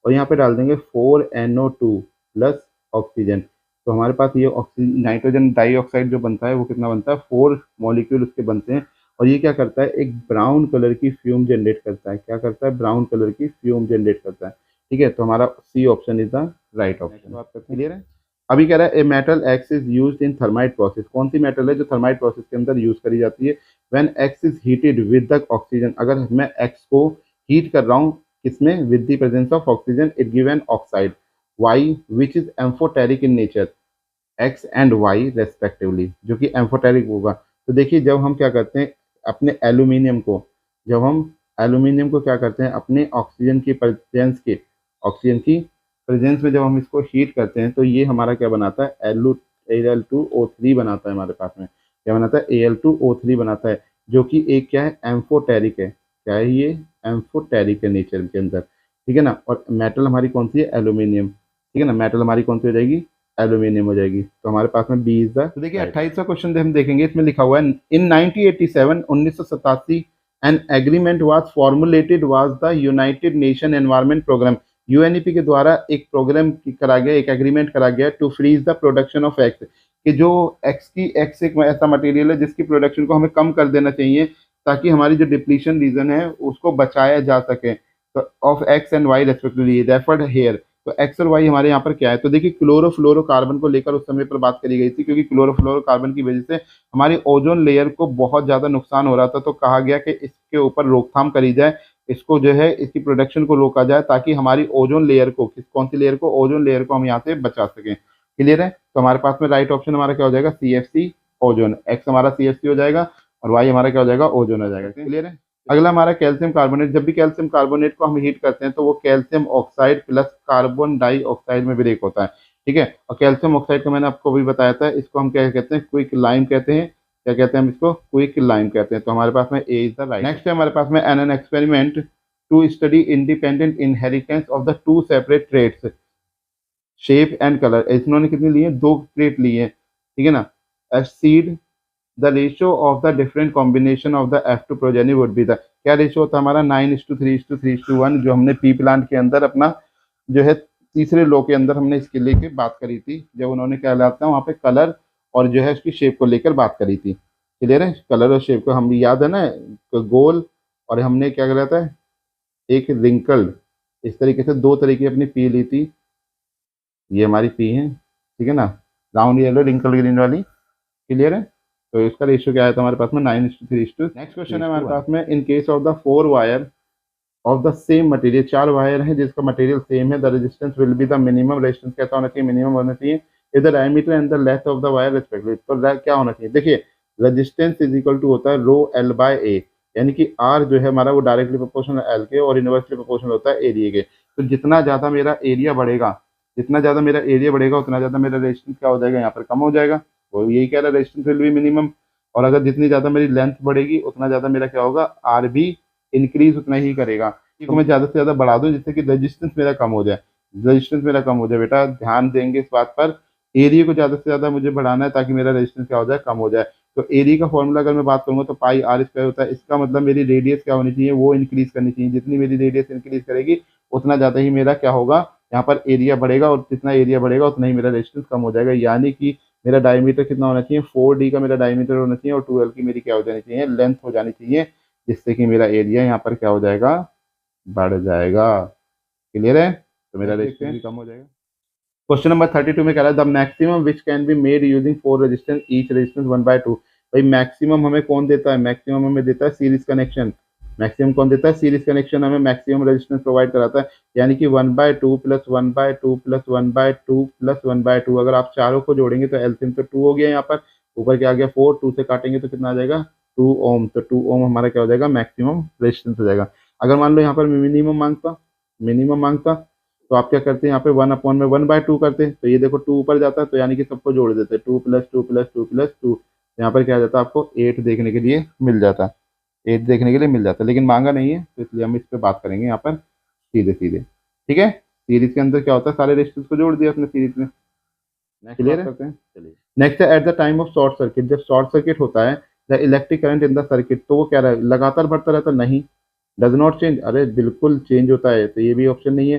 और यहाँ पे डाल देंगे 4NO2 प्लस ऑक्सीजन। तो हमारे पास ये ऑक्सीजन नाइट्रोजन डाइऑक्साइड जो बनता है वो कितना बनता है, 4 मॉलिक्यूल उसके बनते हैं। और ये क्या करता है, एक ब्राउन कलर की फ्यूम जनरेट करता है। क्या करता है, ब्राउन कलर की फ्यूम जनरेट करता है। ठीक है, तो हमारा C option is the right option. बात करते हैं, क्लियर है। अभी कह रहा है a metal X is used in thermite process. कौन सी मेटल है जो थर्माइट प्रोसेस के अंदर यूज करी जाती है, when X is heated with the oxygen. अगर मैं एक्स को हीट कर रहा हूँ किसमें, with the presence of oxygen, it give an oxide Y which is amphoteric in nature, X and Y respectively, जो कि एम्फोटेरिक होगा। तो देखिए जब हम क्या करते हैं अपने एल्यूमिनियम को, जब हम एल्यूमिनियम को क्या करते हैं अपने ऑक्सीजन की प्रेजेंस के, ऑक्सीजन की प्रेजेंस में जब हम इसको हीट करते हैं तो ये हमारा क्या बनाता है, Al2O3 बनाता है हमारे पास में। क्या बनाता है, Al2O3 बनाता है, जो कि एक क्या है, एम्फोटेरिक है। क्या है ये, एम्फोटेरिक है नेचर के अंदर। ठीक है ना, और मेटल हमारी कौन सी है, एल्यूमिनियम। ठीक है ना, मेटल हमारी कौन सी हो जाएगी, एल्यूमिनियम हो जाएगी। तो हमारे पास में बी इज द। तो देखिए 28वां क्वेश्चन हम देखेंगे, इसमें लिखा हुआ है in 1987 an agreement was formulated was the United Nation Environment Programme. UNEP के द्वारा एक प्रोग्राम करा गया, एक एग्रीमेंट करा गया to freeze the production of X, कि जो एक्स एक ऐसा मटेरियल है जिसकी प्रोडक्शन को हमें कम कर देना चाहिए ताकि हमारी जो डिप्लीशन रीजन है उसको बचाया जा सके। तो of X and Y respectively referred here. तो तो एक्स और वाई हमारे यहाँ पर क्या है, तो देखिए क्लोरोफ्लोरोकार्बन को लेकर उस समय पर बात करी गई थी, क्योंकि क्लोरोफ्लोरोकार्बन की वजह से हमारी ओजोन लेयर को बहुत ज़्यादा नुकसान हो रहा था। तो कहा गया कि इसके ऊपर रोकथाम करी जाए, इसको जो है इसकी प्रोडक्शन को रोका जाए, ताकि हमारी ओजोन लेयर को, कौन सी लेयर को, ओजोन लेयर को हम यहाँ से बचा सकें। क्लियर है? तो हमारे पास में राइट ऑप्शन हमारा क्या हो जाएगा, CFC ओजोन। एक्स हमारा CFC हो जाएगा और वाई हमारा क्या हो जाएगा, ओजोन हो जाएगा। क्लियर है? अगला हमारा कैल्शियम कार्बोनेट। जब भी कैल्शियम कार्बोनेट को हम हीट करते हैं तो वो calcium oxide plus carbon dioxide में ब्रेक होता है। ठीक है? और कैल्शियम ऑक्साइड को मैंने आपको भी बताया था, इसको हम क्या कहते हैं, क्विक लाइम कहते हैं। क्या कहते हैं हम इसको, क्विक लाइम कहते हैं। तो हमारे पास में A is the right. Next है हमारे पास में an experiment to study independent inheritance of the two separate traits, shape and colour. इन्होंने कितने लिए, 2 ट्रेट लिए। ठीक है ना? Acid the ratio of the different combination of the F2 progeny would be the, क्या रेशियो होता है हमारा, 9:3:3:1, जो हमने पी प्लांट के अंदर अपना जो है तीसरे लो के अंदर हमने इसके लेके बात करी थी, जब उन्होंने क्या लाता है वहाँ पे कलर और जो है उसकी शेप को लेकर बात करी थी। क्लियर है? कलर और शेप को हम याद है ना, तो गोल, और हमने क्या करा था, एक रिंकल्ड, इस तरीके से 2 तरीके अपनी पी ली थी। ये हमारी पी है, ठीक है ना, राउंड येलो रिंकल ग्रीन वाली। क्लियर है? तो इसका रेशियो क्या आया था हमारे पास में, 9:3:2। नेक्स्ट क्वेश्चन है हमारे पास में, in case of the 4 wire of the same material, 4 wire है जिसका मटेरियल सेम है, the resistance will be the minimum. Resistance कैसा होना चाहिए, मिनिमम होना चाहिए। If the diameter and the length of the wire respectively, तो क्या होना चाहिए, देखिए रेजिस्टेंस इज इक्वल टू होता है रो एल बाय ए, यानी कि आर जो है हमारा वो डायरेक्टली प्रोपोर्शनल एल के और इनवर्सली प्रोपोर्शनल होता है एरिया के। तो जितना ज़्यादा मेरा एरिया बढ़ेगा, जितना ज़्यादा मेरा एरिया बढ़ेगा उतना ज़्यादा मेरा रेजिस्टेंस क्या हो जाएगा, यहाँ पर कम हो जाएगा। वो यही कह रहा है, रेजिस्टेंस विल बी मिनिमम। और अगर जितनी ज़्यादा मेरी लेंथ बढ़ेगी उतना ज़्यादा मेरा क्या होगा, आर भी इंक्रीज उतना ही करेगा। इसको मैं ज़्यादा से ज़्यादा बढ़ा दूँ जिससे कि रेजिस्टेंस मेरा कम हो जाए। रेजिस्टेंस मेरा कम हो जाए, बेटा ध्यान देंगे इस बात पर, एरिया को ज़्यादा से ज़्यादा मुझे बढ़ाना है ताकि मेरा रेजिस्टेंस क्या हो जाए, कम हो जाए। तो एरिया का फॉर्मूला अगर मैं बात करूँगा तो पाई आर स्क्वायर होता है। इसका मतलब मेरी रेडियस क्या होनी चाहिए, वो इंक्रीज करनी चाहिए। जितनी मेरी रेडियस इंक्रीज करेगी उतना ज़्यादा ही मेरा क्या होगा, यहाँ पर एरिया बढ़ेगा, और जितना एरिया बढ़ेगा उतना ही मेरा रेजिस्टेंस कम हो जाएगा। यानी कि मेरा डायमीटर कितना होना चाहिए, 4D का मेरा डायमीटर होना चाहिए और 2L की मेरी क्या हो जानी चाहिए, लेंथ हो जानी चाहिए, जिससे कि मेरा एरिया यहाँ पर क्या हो जाएगा, बढ़ जाएगा। क्लियर है? तो मेरा रेजिस्टेंस भी कम हो जाएगा। क्वेश्चन नंबर 32 में कह रहा है the maximum which can be made using 4 resistance, each resistance 1/2। भाई मैक्सिमम हमें कौन देता है, मैक्सिमम हमें देता है सीरीज कनेक्शन। मैक्सिमम कौन देता है, सीरीज कनेक्शन हमें मैक्सिमम रेजिस्टेंस प्रोवाइड कराता है। यानी कि 1/2 प्लस 1/2 प्लस 1/2 प्लस 1/2, अगर आप चारों को जोड़ेंगे तो एलसीएम तो 2 हो गया, यहाँ पर ऊपर क्या आ गया 4, 2 से काटेंगे तो कितना आ जाएगा 2 ओम। तो 2 ओम हमारा क्या हो जाएगा, मैक्सिमम रेजिस्टेंस हो जाएगा। अगर मान लो यहाँ पर मिनिमम मांगता तो आप क्या करते हैं, यहाँ पे 1/1/2 करते हैं, तो ये देखो 2 ऊपर जाता है, तो यानी कि सबको जोड़ देते हैं, 2 + 2 + 2 + 2। यहाँ पर क्या आ जाता है, आपको 8 देखने के लिए मिल जाता है, 8 देखने के लिए मिल जाता है, लेकिन मांगा नहीं है तो इसलिए हम इस पर बात करेंगे यहाँ पर सीधे सीधे। ठीक है? सीरीज के अंदर क्या होता है, सारे रेजिस्टेंस को जोड़ दिया अपने सीरीज में। क्लियर करते हैं, चलिए। नेक्स्ट है at the time of short circuit, जब शॉर्ट सर्किट होता है the electric current in the circuit, तो वो क्या रहा है, लगातार बढ़ता रहता नहीं, डज नॉट चेंज, अरे बिल्कुल चेंज होता है, तो ये भी ऑप्शन नहीं है।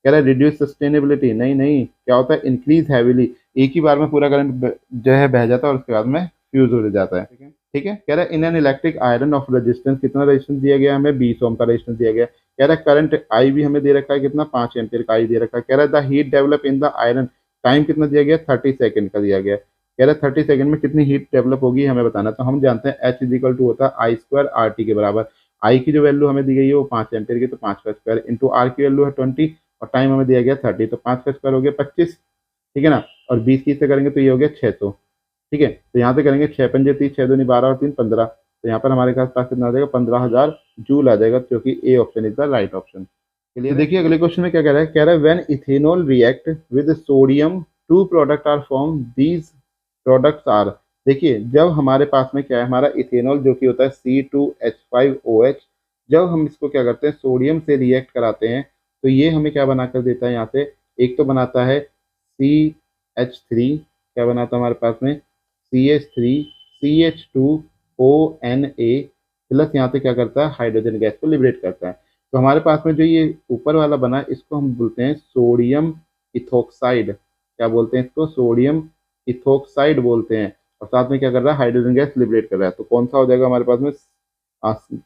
कह रहा है रिड्यूस सस्टेनेबिलिटी, नहीं नहीं, क्या होता है, इंक्रीज हैविली, एक ही बार में पूरा करंट जो है बह जाता है और उसके बाद में फ्यूज हो जाता है। ठीक है? कह रहा है in an electric iron of resistance, कितना रेजिस्टेंस दिया गया हमें, 20 ओम का रेजिस्टेंस दिया गया। कह रहा है करंट आई भी हमें दे रखा है कितना, 5 एम्पियर का आई दे रखा है। कह रहा है the heat develop in the iron, time कितना दिया गया, 30 सेकंड का दिया गया। कह रहा है 30 सेकंड में कितनी हीट डेवलप होगी हमें बताना। तो हम जानते हैं H = होता है I² RT के बराबर। आई की जो वैल्यू हमें दी गई है वो 5 एम्पियर की, तो 5 का स्क्वायर इंटू आर की वैल्यू है 20 और टाइम हमें दिया गया 30, तो 5 का स्क्वायर हो गया 25। ठीक है ना? और 20 की से करेंगे तो ये हो गया 600। ठीक है? तो यहाँ पे करेंगे 6 पंजे 30, 6 दूनी 12 और 3 15, तो यहाँ पर हमारे पास कितना आ जाएगा, 15,000 जूल आ जाएगा, क्योंकि ए option is the right option. तो देखिए अगले क्वेश्चन में क्या कह रहा है, कह रहा है when ethanol react with sodium 2 product are form, these products are. देखिए जब हमारे पास में क्या है, हमारा इथेनॉल जो कि होता है C2H5OH, जब हम इसको क्या करते हैं, सोडियम से रिएक्ट कराते हैं, तो ये हमें क्या बना कर देता है, यहाँ से एक तो बनाता है CH3, क्या बनाता है हमारे पास में CH3 CH2ONA प्लस, यहाँ पे क्या करता है, हाइड्रोजन गैस को लिबरेट करता है। तो हमारे पास में जो ये ऊपर वाला बना है इसको हम बोलते हैं सोडियम इथोक्साइड। क्या बोलते हैं इसको, सोडियम इथोक्साइड बोलते हैं। और साथ में क्या कर रहा है, हाइड्रोजन गैस लिबरेट कर रहा है। तो कौन सा हो जाएगा हमारे पास में,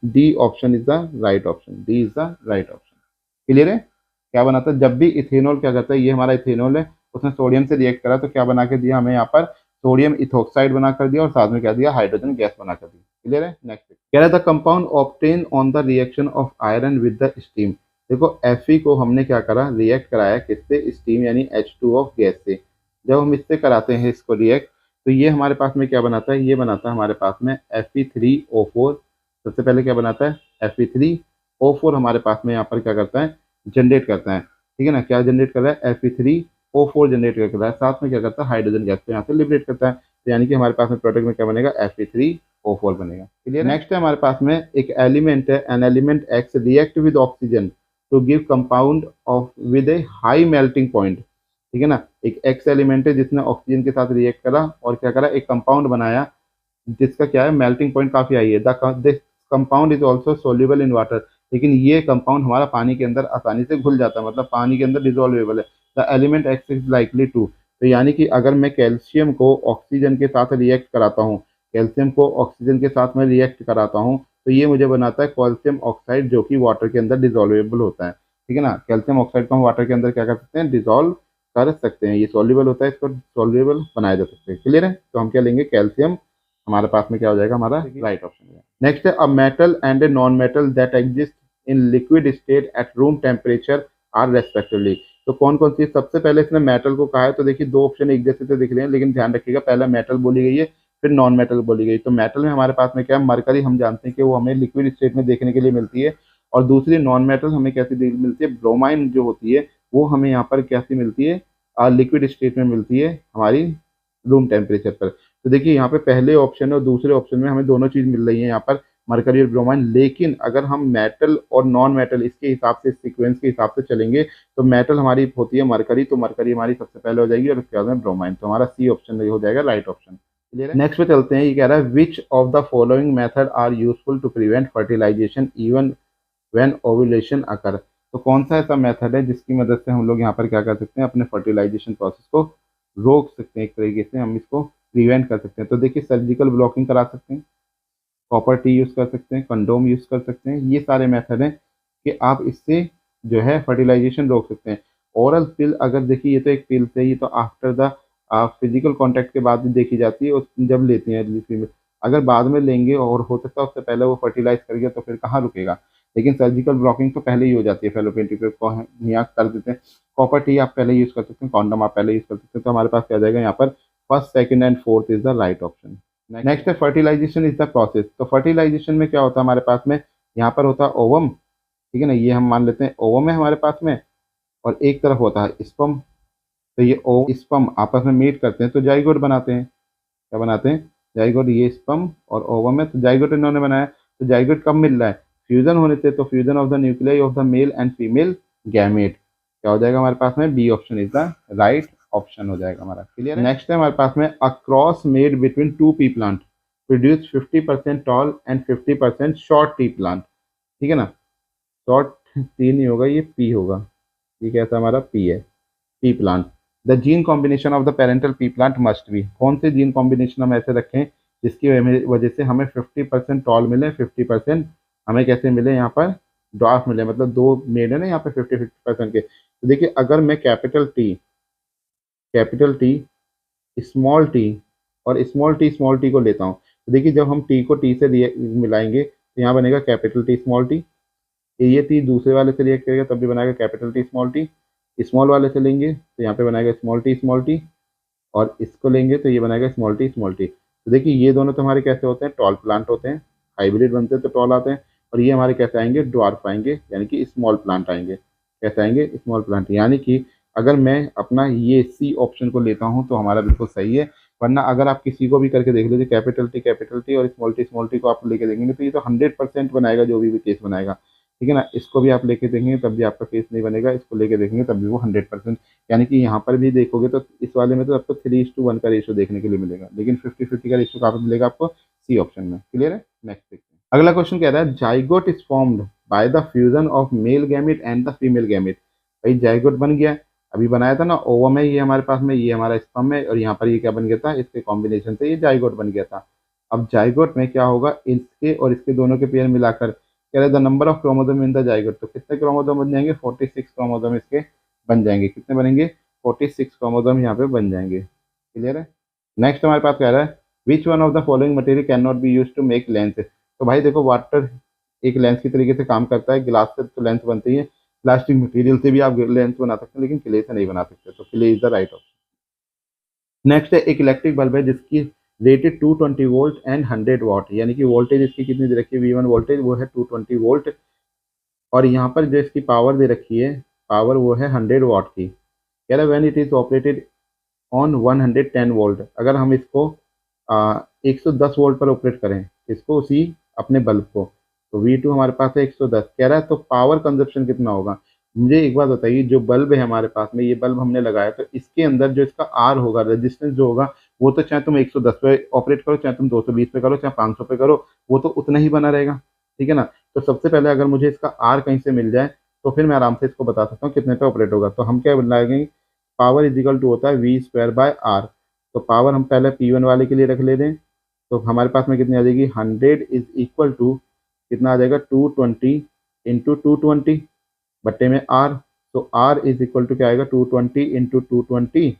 D option is the right option, D is the right option. Clear है? क्या बनाता है, जब भी इथेनॉल क्या करता है, ये हमारा इथेनॉल है, उसने सोडियम से रिएक्ट करा तो क्या बना के दिया हमें यहाँ पर, सोडियम इथोक्साइड बना कर दिया और साथ में क्या दिया, हाइड्रोजन गैस बना कर दी। क्लियर है। नेक्स्ट कह रहा था compound obtain on the reaction of iron with the steam. देखो Fe को हमने क्या करा, रिएक्ट कराया किससे, स्टीम यानी H2O गैस से। जब हम इससे कराते हैं इसको रिएक्ट, तो ये हमारे पास में क्या बनाता है, ये बनाता है हमारे पास में Fe3O4। सबसे पहले क्या बनाता है, Fe3O4 हमारे पास में यहाँ पर क्या करता है, जनरेट करता है। ठीक है ना, क्या जनरेट कर रहा है, Fe3O4 जनरेट कर रहा है, साथ में क्या करता है, हाइड्रोजन गैस को यहाँ से लिबरेट करता है। तो यानी कि हमारे पास में प्रोडक्ट में क्या बनेगा, Fe3O4 बनेगा। क्लियर। नेक्स्ट है हमारे पास में एक एलिमेंट है, an element X react with oxygen to give compound of with a high melting point. ठीक है ना, एक एक्स एलिमेंट है जिसने ऑक्सीजन के साथ रिएक्ट करा और क्या करा, एक कंपाउंड बनाया जिसका क्या है, मेल्टिंग पॉइंट काफी हाई है। This compound is also soluble in water. लेकिन ये कंपाउंड हमारा पानी के अंदर आसानी से घुल जाता है, मतलब पानी के अंदर डिजोल्वेबल है। The element X is likely to, तो यानी कि अगर मैं कैल्शियम को ऑक्सीजन के साथ रिएक्ट कराता हूँ, कैल्शियम को ऑक्सीजन के साथ में रिएक्ट कराता हूँ, तो ये मुझे बनाता है कैल्शियम ऑक्साइड जो कि वाटर के अंदर डिजोल्वेबल होता है। ठीक है ना, कैल्शियम ऑक्साइड को हम वाटर के अंदर क्या कर सकते हैं, डिजोल्व कर सकते हैं। ये सॉल्युबल होता है, इसको सॉल्युबल बनाया जा सकता है। क्लियर है, तो हम क्या लेंगे, कैल्शियम हमारे पास में क्या हो जाएगा, हमारा राइट ऑप्शन है। नेक्स्ट है, a metal and a non metal that exist in liquid state at room temperature are respectively. तो कौन कौन सी, सबसे पहले इसने मेटल को कहा है, तो देखिए दो ऑप्शन एक जैसे से दिख रहे हैं, लेकिन ध्यान रखिएगा पहला मेटल बोली गई है फिर नॉन मेटल बोली गई। तो मेटल में हमारे पास में क्या है, मरकरी हम जानते हैं कि वो हमें लिक्विड स्टेट में देखने के लिए मिलती है, और दूसरी नॉन मेटल हमें कैसी मिलती है, ब्रोमाइन जो होती है वो हमें यहाँ पर कैसी मिलती है, लिक्विड स्टेट में मिलती है हमारी रूम टेम्परेचर पर। तो देखिए यहाँ पे पहले ऑप्शन और दूसरे ऑप्शन में हमें दोनों चीज मिल रही है यहाँ पर, मरकरी और ब्रोमाइन। लेकिन अगर हम मेटल और नॉन मेटल इसके हिसाब से, सीक्वेंस के हिसाब से चलेंगे, तो मेटल हमारी होती है मरकरी, तो मरकरी हमारी सबसे पहले हो जाएगी और उसके बाद में ब्रोमाइन। तो हमारा सी ऑप्शन हो जाएगा राइट ऑप्शन। क्लियर है। नेक्स्ट पे चलते हैं, ये कह रहा है which of the following method are useful to prevent fertilization even when ovulation occur. तो कौन सा ऐसा मेथड है जिसकी मदद से हम लोग यहाँ पर क्या कर सकते हैं, अपने फर्टिलाइजेशन प्रोसेस को रोक सकते हैं, एक तरीके से हम इसको प्रिवेंट कर सकते हैं। तो देखिए सर्जिकल ब्लॉकिंग करा सकते हैं, कॉपर टी यूज़ कर सकते हैं, कंडोम यूज़ कर सकते हैं, ये सारे मेथड हैं कि आप इससे जो है फर्टिलाइजेशन रोक सकते हैं। ओरल पिल, अगर देखिए ये तो एक पिल है, ये तो आफ्टर द फिजिकल कांटेक्ट के बाद भी देखी जाती है, जब लेते हैं फीमेल। अगर बाद में लेंगे और हो सकता है उससे पहले वो फर्टिलाइज कर गया तो फिर कहाँ रुकेगा। लेकिन सर्जिकल ब्लॉकिंग तो पहले ही हो जाती है, फेलोपियन ट्यूब को यहाँ कर देते हैं। कॉपर टी आप पहले यूज़ कर सकते हैं, कॉन्डम आप पहले यूज़ कर सकते हैं। तो हमारे पास क्या आ जाएगा यहाँ पर, first second and fourth is the right option. Next है फर्टिलाइजेशन इज द प्रोसेस। तो फर्टिलाइजेशन में क्या होता है हमारे पास में, यहाँ पर होता है ओवम। ठीक है ना, ये हम मान लेते हैं ओवम है हमारे पास में, और एक तरफ होता है स्पर्म। तो ये ओ स्पर्म आपस में मीट करते हैं तो जाइगोट बनाते हैं। क्या बनाते हैं, जाइगोट। ये स्पर्म और ओवम है, तो जाइगोट इन्होंने बनाया। तो जाइगोट कब मिल रहा है, फ्यूजन होने से। तो fusion of the nuclei of the male and female gamete, क्या हो जाएगा हमारे पास में, B option is the right option हो जाएगा हमारा। क्लियर है। नेक्स्ट है हमारे पास में, a cross made between two P plant produce 50% tall and 50% short T plant. ठीक है ना, शॉर्ट टी नहीं होगा, ये पी होगा। ये कैसा हमारा पी है, P plant. The gene combination of the parental P plant must be. कौन से जीन कॉम्बिनेशन हम ऐसे रखें जिसकी वजह से हमें 50% टॉल मिले, 50% हमें कैसे मिले, यहाँ पर ड्वार्फ मिले, मतलब दो मेड है ना यहाँ पे 50-50% के। तो देखिए अगर मैं कैपिटल टी स्मॉल टी को लेता हूँ, तो देखिए जब हम टी को टी से मिलाएंगे तो यहाँ बनेगा कैपिटल टी स्मॉल टी। ये टी दूसरे वाले से रिएक्ट करेगा तब भी बनाएगा capital T small T. Small वाले से लेंगे तो यहाँ पे बनाएगा स्मॉल टी, और इसको लेंगे तो ये बनाएगा स्मॉल टी। तो देखिए ये दोनों तो हमारे कैसे होते हैं, टॉल प्लांट होते हैं, हाइब्रिड बनते हैं तो टॉल आते हैं। और ये हमारे कैसे आएंगे, ड्वार्फ आएंगे, यानी कि स्मॉल प्लांट आएंगे। कैसे आएंगे, स्मॉल प्लांट। यानी कि अगर मैं अपना ये सी ऑप्शन को लेता हूँ तो हमारा बिल्कुल सही है। वरना अगर आप किसी को भी करके देख लीजिए, कैपिटल टी और स्मॉल टी को आप लेके देखेंगे तो ये तो 100% बनाएगा, जो भी केस बनाएगा। ठीक है ना, इसको भी आप लेके देखेंगे तब भी आपका केस नहीं बनेगा, इसको लेके देखेंगे तब भी वो 100%। यानी कि यहाँ पर भी देखोगे तो इस वाले में तो आपको 3:1 का रेशियो देखने के लिए मिलेगा, लेकिन 50-50 का रेशियो कहाँ पे मिलेगा आपको, सी ऑप्शन में। क्लियर है। नेक्स्ट देखते हैं, अगला क्वेश्चन कह रहा है zygote is formed by the fusion of male gamete and the female gamete. भाई जाइगोट बन गया, अभी बनाया था ना, ओवम है ये हमारे पास में, ये हमारा स्पर्म है, और यहाँ पर ये क्या बन गया था, इसके कॉम्बिनेशन से ये जाइगोट बन गया था। अब जाइगोट में क्या होगा, इसके और इसके दोनों के पेयर मिलाकर कह रहे the number of chromosome in the zygote, तो कितने क्रोमोसोम बन जाएंगे, 46 क्रोमोसोम इसके बन जाएंगे। कितने बनेंगे, 46 क्रोमोसोम यहाँ पे बन जाएंगे। क्लियर है। नेक्स्ट हमारे पास कह रहा है which one of the following material can not be use to make lens. तो भाई देखो वाटर एक लेंस की तरीके से काम करता है, गिलास से तो लेंस बनती है, प्लास्टिक मटेरियल से भी आप लेंस बना सकते हैं लेकिन क्ले से नहीं बना सकते, तो clay is the right option. Next है एक इलेक्ट्रिक बल्ब है जिसकी रेटेड 220 वोल्ट एंड 100 वाट, यानी कि वोल्टेज इसकी कितनी दे रखी है, V1 वोल्टेज वो है 220 वोल्ट, और यहाँ पर जो इसकी पावर दे रखी है, पावर वो है 100 वाट की। कह रहा है when it is operated on 110 volt, अगर हम इसको 110 वोल्ट पर ऑपरेट करें, इसको उसी अपने बल्ब को, तो V2 हमारे पास है 110। कह रहा है तो पावर कंजप्शन कितना होगा। मुझे एक बात बताइए, जो बल्ब है हमारे पास में, ये बल्ब हमने लगाया, तो इसके अंदर जो इसका आर होगा, रेजिस्टेंस जो होगा, वो तो चाहे तुम 110 पे ऑपरेट करो, चाहे तुम 220 पे करो, चाहे 500 पे करो, वो तो उतना ही बना रहेगा। ठीक है ना। तो सबसे पहले अगर मुझे इसका आर कहीं से मिल जाए तो फिर मैं आराम से इसको बता सकता हूँ कितने पे ऑपरेट होगा। तो हम क्या बनाएंगे, पावर इजिकल टू होता है V²/R। तो पावर हम पहले P1 वाले के लिए रख ले दें, तो हमारे पास में कितनी आ जाएगी, 100 इज इक्वल टू कितना आ जाएगा, 220 इंटू 220 बट्टे में आर। तो आर इज इक्वल टू क्या आएगा, 220 इंटू 220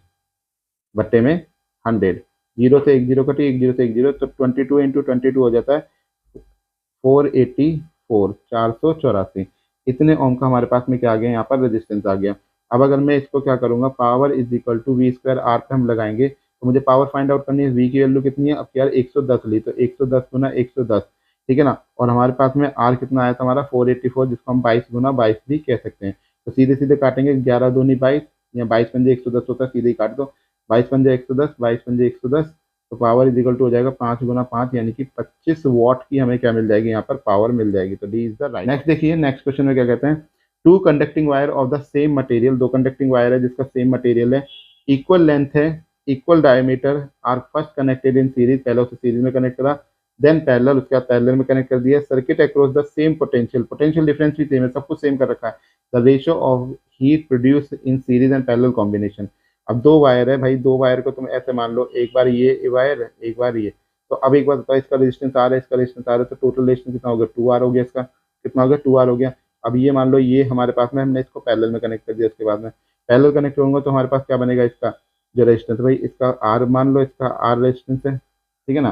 बट्टे में 100। जीरो से एक जीरो कटी, एक जीरो से एक जीरो, तो 22 इंटू 22 हो जाता है 484, 484। इतने ओम का हमारे पास में क्या आ गया, यहाँ पर रेजिस्टेंस आ गया। अब अगर मैं इसको क्या करूंगा, power is equal to V²R पे हम लगाएंगे, तो मुझे पावर फाइंड आउट करनी है, V की वैल्यू कितनी है, अब यार 110 ली, तो 110 गुना 110, ठीक है ना। और हमारे पास में R कितना आया था हमारा 484, जिसको हम 22 गुना 22 भी कह सकते हैं। तो सीधे सीधे काटेंगे, 11 दूनी 22, या 22 पंजे 110 होता है, सीधे ही काट दो, 22 पंजे 110, 22 पंजे 110, तो पावर इज इक्वल टू हो जाएगा 5 गुना 5, यानी कि 25 वॉट की हमें क्या मिल जाएगी, यहाँ पर पावर मिल जाएगी। तो D is the right. Next देखिए, नेक्स्ट क्वेश्चन में क्या कहते हैं, two conducting wire of the same material, दो कंडक्टिंग वायर है जिसका सेम मटेरियल है, इक्वल लेंथ है, equal diameter, are first connected in series, पहले उसे सीरीज में कनेक्ट करा, देन पैरेलल, उसके बाद पैरेलल में कनेक्ट कर दिया, circuit across the same potential, potential difference भी सेम है, सब कुछ सेम कर रखा है, the ratio of heat produce in series and parallel combination. अब दो वायर है भाई, दो वायर को तुम ऐसे मान लो, एक बार ये वायर एक बार ये, तो अब एक बार बताओ, इसका रेजिस्टेंस आर है, इसका रेजिस्टेंस आर है, तो टोटल रेजिस्टेंस कितना हो गया, 2R हो गया, इसका कितना हो गया, 2R हो गया। अब ये मान लो ये हमारे पास में, हमने इसको पैरेलल में कनेक्ट कर दिया, उसके बाद में पैरेलल कनेक्ट होगा तो हमारे पास क्या बनेगा, इसका जो रेजिस्टेंस भाई, इसका आर मान लो, इसका आर रेजिस्टेंस है, ठीक है ना,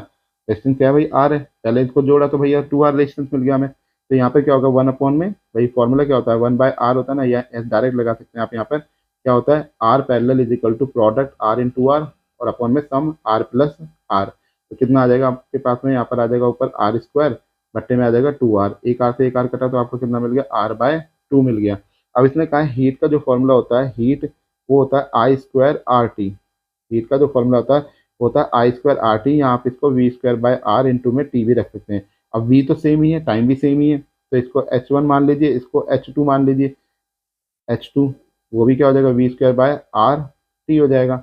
रेजिस्टेंस क्या है भाई, आर है, पहले इसको जोड़ा तो भैया 2R रेजिस्टेंस मिल गया हमें। तो यहाँ पे क्या होगा, 1 में भाई फॉर्मूला क्या होता है, 1/R होता है ना, या डायरेक्ट लगा सकते हैं आप। यहाँ पर क्या होता है, R parallel is equal to product R into R, और अपॉन में सम आर प्लस आर। तो कितना आ जाएगा आपके पास में, यहाँ पर आ जाएगा ऊपर R² बट्टे में आ जाएगा 2R, एक आर से एक आर कटा, तो आपको कितना मिल गया, R/2 मिल गया। अब इसने कहा हीट का जो फॉर्मूला होता है, हीट वो होता है I²RT, हीट का जो फॉर्मूला होता है वो होता है I²RT, या आप इसको V²/R इंटू में T भी रख सकते हैं। अब V तो सेम ही है, टाइम भी सेम ही है, तो इसको H1 मान लीजिए, इसको H2 मान लीजिए, H2 वो भी क्या हो जाएगा, V²/RT हो जाएगा,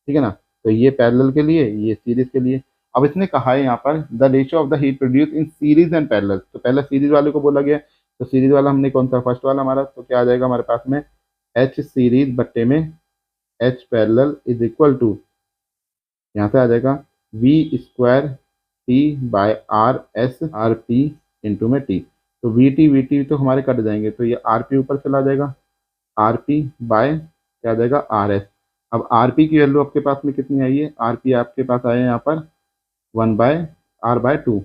ठीक है ना। तो ये पैरेलल के लिए, ये सीरीज के लिए। अब इसने कहा है यहाँ पर the ratio of the heat produce in series and parallel, तो पहले सीरीज वाले को बोला गया, तो सीरीज वाला हमने कौन सा, फर्स्ट वाला हमारा, तो क्या आ जाएगा हमारे पास में, H सीरीज बट्टे में H parallel is equal to, यहाँ से आ जाएगा V²T/RS/RP इंटू में T। तो VT तो हमारे कट जाएंगे, तो ये RP ऊपर चला जाएगा, RP बाय क्या आ जाएगा, RS। अब RP की वैल्यू आपके पास में कितनी आई है, RP आपके पास आया यहाँ पर 1/R/2,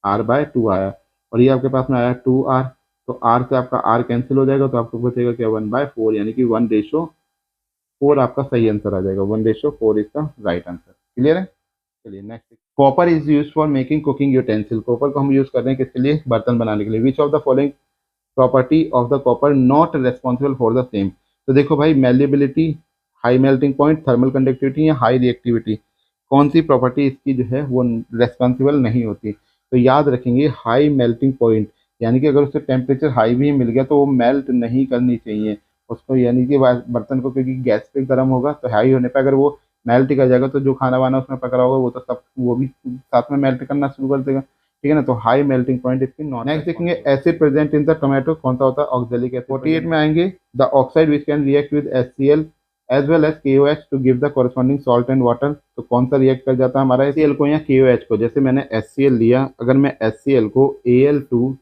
R/2 आया, और ये आपके पास में आया 2R, तो R से आपका R कैंसिल हो जाएगा, तो आपको बचेगा क्या, 1/4, यानी कि 1:4 आपका सही आंसर आ जाएगा, 1:4 is the right answer. Clear है। चलिए next, copper is use for making cooking utensil, copper को हम यूज कर रहे हैं किसके लिए, बर्तन बनाने के लिए। Which of the following property of the copper not responsible for the same. तो देखो भाई, malleability, high melting point, thermal conductivity या हाई रिएक्टिविटी, कौन सी प्रॉपर्टी इसकी जो है वो रेस्पॉन्सिबल नहीं होती। तो याद रखेंगे हाई मेल्टिंग पॉइंट, यानी कि अगर उससे टेम्परेचर हाई भी मिल गया तो वो मेल्ट नहीं करनी चाहिए उसको, यानी कि बर्तन को, क्योंकि गैस पे गर्म होगा तो हाई होने पे अगर वो मेल्ट कर जाएगा तो जो खाना वाना उसमें पका होगा वो तो सब वो भी साथ में मेल्ट करना शुरू कर देगा, ठीक है ना। तो हाई मेल्टिंग पॉइंट इसकी नॉन। नेक्स्ट देखेंगे acid present in the tomato, कौन सा होता है, ऑक्जेलिक एसिड। 48 में आएंगे, the oxide which can react with HCl as well as KOH to give the corresponding salt and water. तो कौन सा रिएक्ट कर जाता है हमारा, HCl को या KOH को। जैसे मैंने HCl लिया, अगर मैं HCl को Al2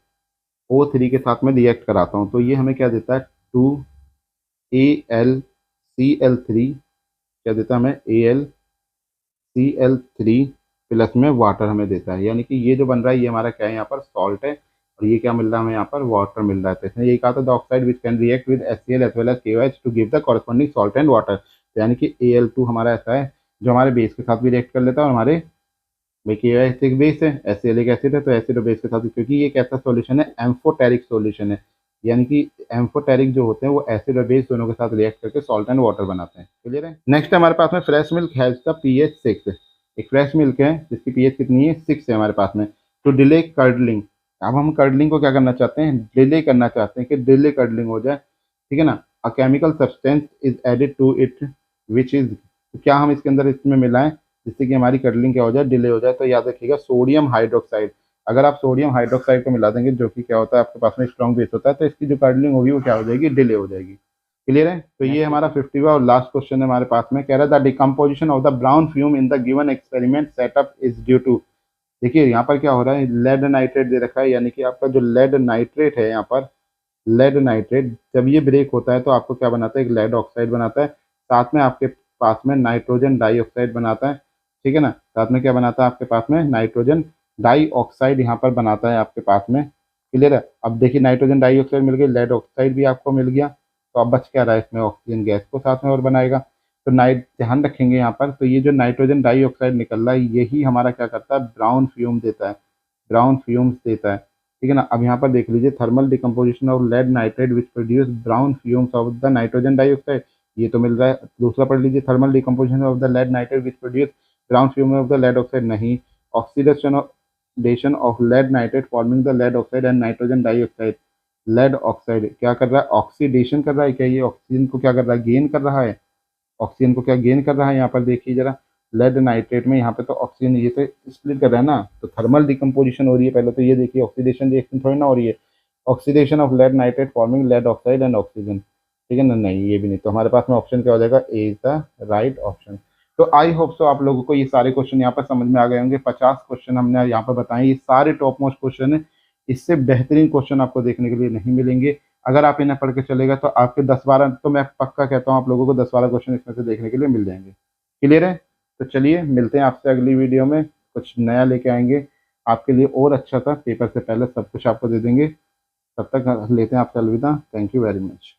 O3 के साथ में रिएक्ट कराता हूँ, तो ये हमें क्या देता है, 2AlCl3, क्या देता है हमें, AlCl3 प्लस में वाटर हमें देता है, यानी कि ये जो बन रहा है ये हमारा क्या है, यहाँ पर सॉल्ट है, और ये क्या मिल रहा है हमें, यहाँ पर वाटर मिल रहा है। तो इसने यही कहा था, the oxide which can react with HCl as well as KOH to give the corresponding salt and water. तो यानी कि Al2 हमारा ऐसा है जो हमारे बेस के साथ भी रिएक्ट कर लेता है, और हमारे भाई KOH एक बेस है, HCl एक एसिड है, तो एसिड और बेस के साथ, क्योंकि ये एक ऐसा सॉल्यूशन है, एम्फोटेरिक सॉल्यूशन है, यानी कि एम्फोटेरिक जो होते हैं वो एसिड और बेस दोनों के साथ रिएक्ट करके सॉल्ट एंड वाटर बनाते हैं। क्लियर है। नेक्स्ट हमारे पास में fresh milk has the pH 6। एक फ्रेश मिल्क है जिसकी pH कितनी है, 6 है हमारे पास में। तो डिले कर्डलिंग, अब हम कर्डलिंग को क्या करना चाहते हैं, डिले करना चाहते हैं कि डिले कर्डलिंग हो जाए, ठीक है ना। A chemical substance is added to it which is, क्या हम इसके अंदर इसमें मिलाएं जिससे कि हमारी कर्डलिंग क्या हो जाए, डिले हो जाए। तो याद रखिएगा सोडियम हाइड्रोक्साइड। अगर आप सोडियम हाइड्रोक्साइड को मिला देंगे, जो कि क्या होता है आपके पास में स्ट्रॉन्ग बेस होता है, तो इसकी जो कर्डलिंग होगी वो क्या हो जाएगी, डिले हो जाएगी। क्लियर है। तो ये हमारा 50वां और लास्ट क्वेश्चन है हमारे पास में, कह रहा है the decomposition of the brown fume in the given experiment setup is due to. देखिए यहाँ पर क्या हो रहा है, लेड नाइट्रेट दे रखा है, यानी कि आपका जो लेड नाइट्रेट है यहाँ पर, लेड नाइट्रेट जब ये ब्रेक होता है तो आपको क्या बनाता है, एक लेड ऑक्साइड बनाता है, साथ में आपके पास में नाइट्रोजन डाइऑक्साइड बनाता है, ठीक है ना। साथ में क्या बनाता है आपके पास में, नाइट्रोजन डाइऑक्साइड यहाँ पर बनाता है आपके पास में। क्लियर है। अब देखिए नाइट्रोजन डाइऑक्साइड मिल गई, लेड ऑक्साइड भी आपको मिल गया, तो अब बच क्या रहा है इसमें, ऑक्सीजन गैस को साथ में और बनाएगा। तो नाइट ध्यान रखेंगे यहाँ पर, तो ये जो नाइट्रोजन डाइऑक्साइड निकल रहा है यही हमारा क्या करता है, ब्राउन फ्यूम देता है, ब्राउन फ्यूम्स देता है, ठीक है ना। अब यहाँ पर देख लीजिए, thermal decomposition of lead nitrate which produce brown fumes of the nitrogen dioxide, ये तो मिल रहा है। दूसरा पढ़ लीजिए, thermal decomposition of the lead nitrate which produce brown fume of the lead oxide, नहीं। Oxidation of lead nitrate forming the lead oxide and nitrogen dioxide, lead oxide क्या कर रहा है, ऑक्सीडेशन कर रहा है, क्या ये ऑक्सीजन को क्या कर रहा है, गेन कर रहा है, ऑक्सीजन को क्या गेन कर रहा है, यहाँ पर देखिए जरा, लेड नाइट्रेट में यहाँ पे तो ऑक्सीजन ये तो स्प्लिट कर रहा है ना, तो थर्मल डिकम्पोजिशन हो रही है पहले, तो ये देखिए ऑक्सीडेशन रिएक्शन थोड़ी ना हो रही है, oxidation of lead nitrate forming lead oxide and oxygen, ठीक है ना, नहीं ये भी नहीं। तो हमारे पास में ऑप्शन क्या हो जाएगा, ए इज द राइट ऑप्शन। तो आई होप सो आप लोगों को ये सारे क्वेश्चन यहाँ पर समझ में आ गए होंगे। 50 क्वेश्चन हमने यहाँ पर बताए, ये सारे टॉप मोस्ट क्वेश्चन है, इससे बेहतरीन क्वेश्चन आपको देखने के लिए नहीं मिलेंगे। अगर आप इन्हें पढ़ के चलेगा तो आपके 10-12, तो मैं पक्का कहता हूँ आप लोगों को 10-12 क्वेश्चन इसमें से देखने के लिए मिल जाएंगे। क्लियर है। तो चलिए मिलते हैं आपसे अगली वीडियो में, कुछ नया लेके आएंगे आपके लिए और अच्छा था, पेपर से पहले सब कुछ आपको दे देंगे। तब तक लेते हैं आपसे अलविदा। Thank you very much.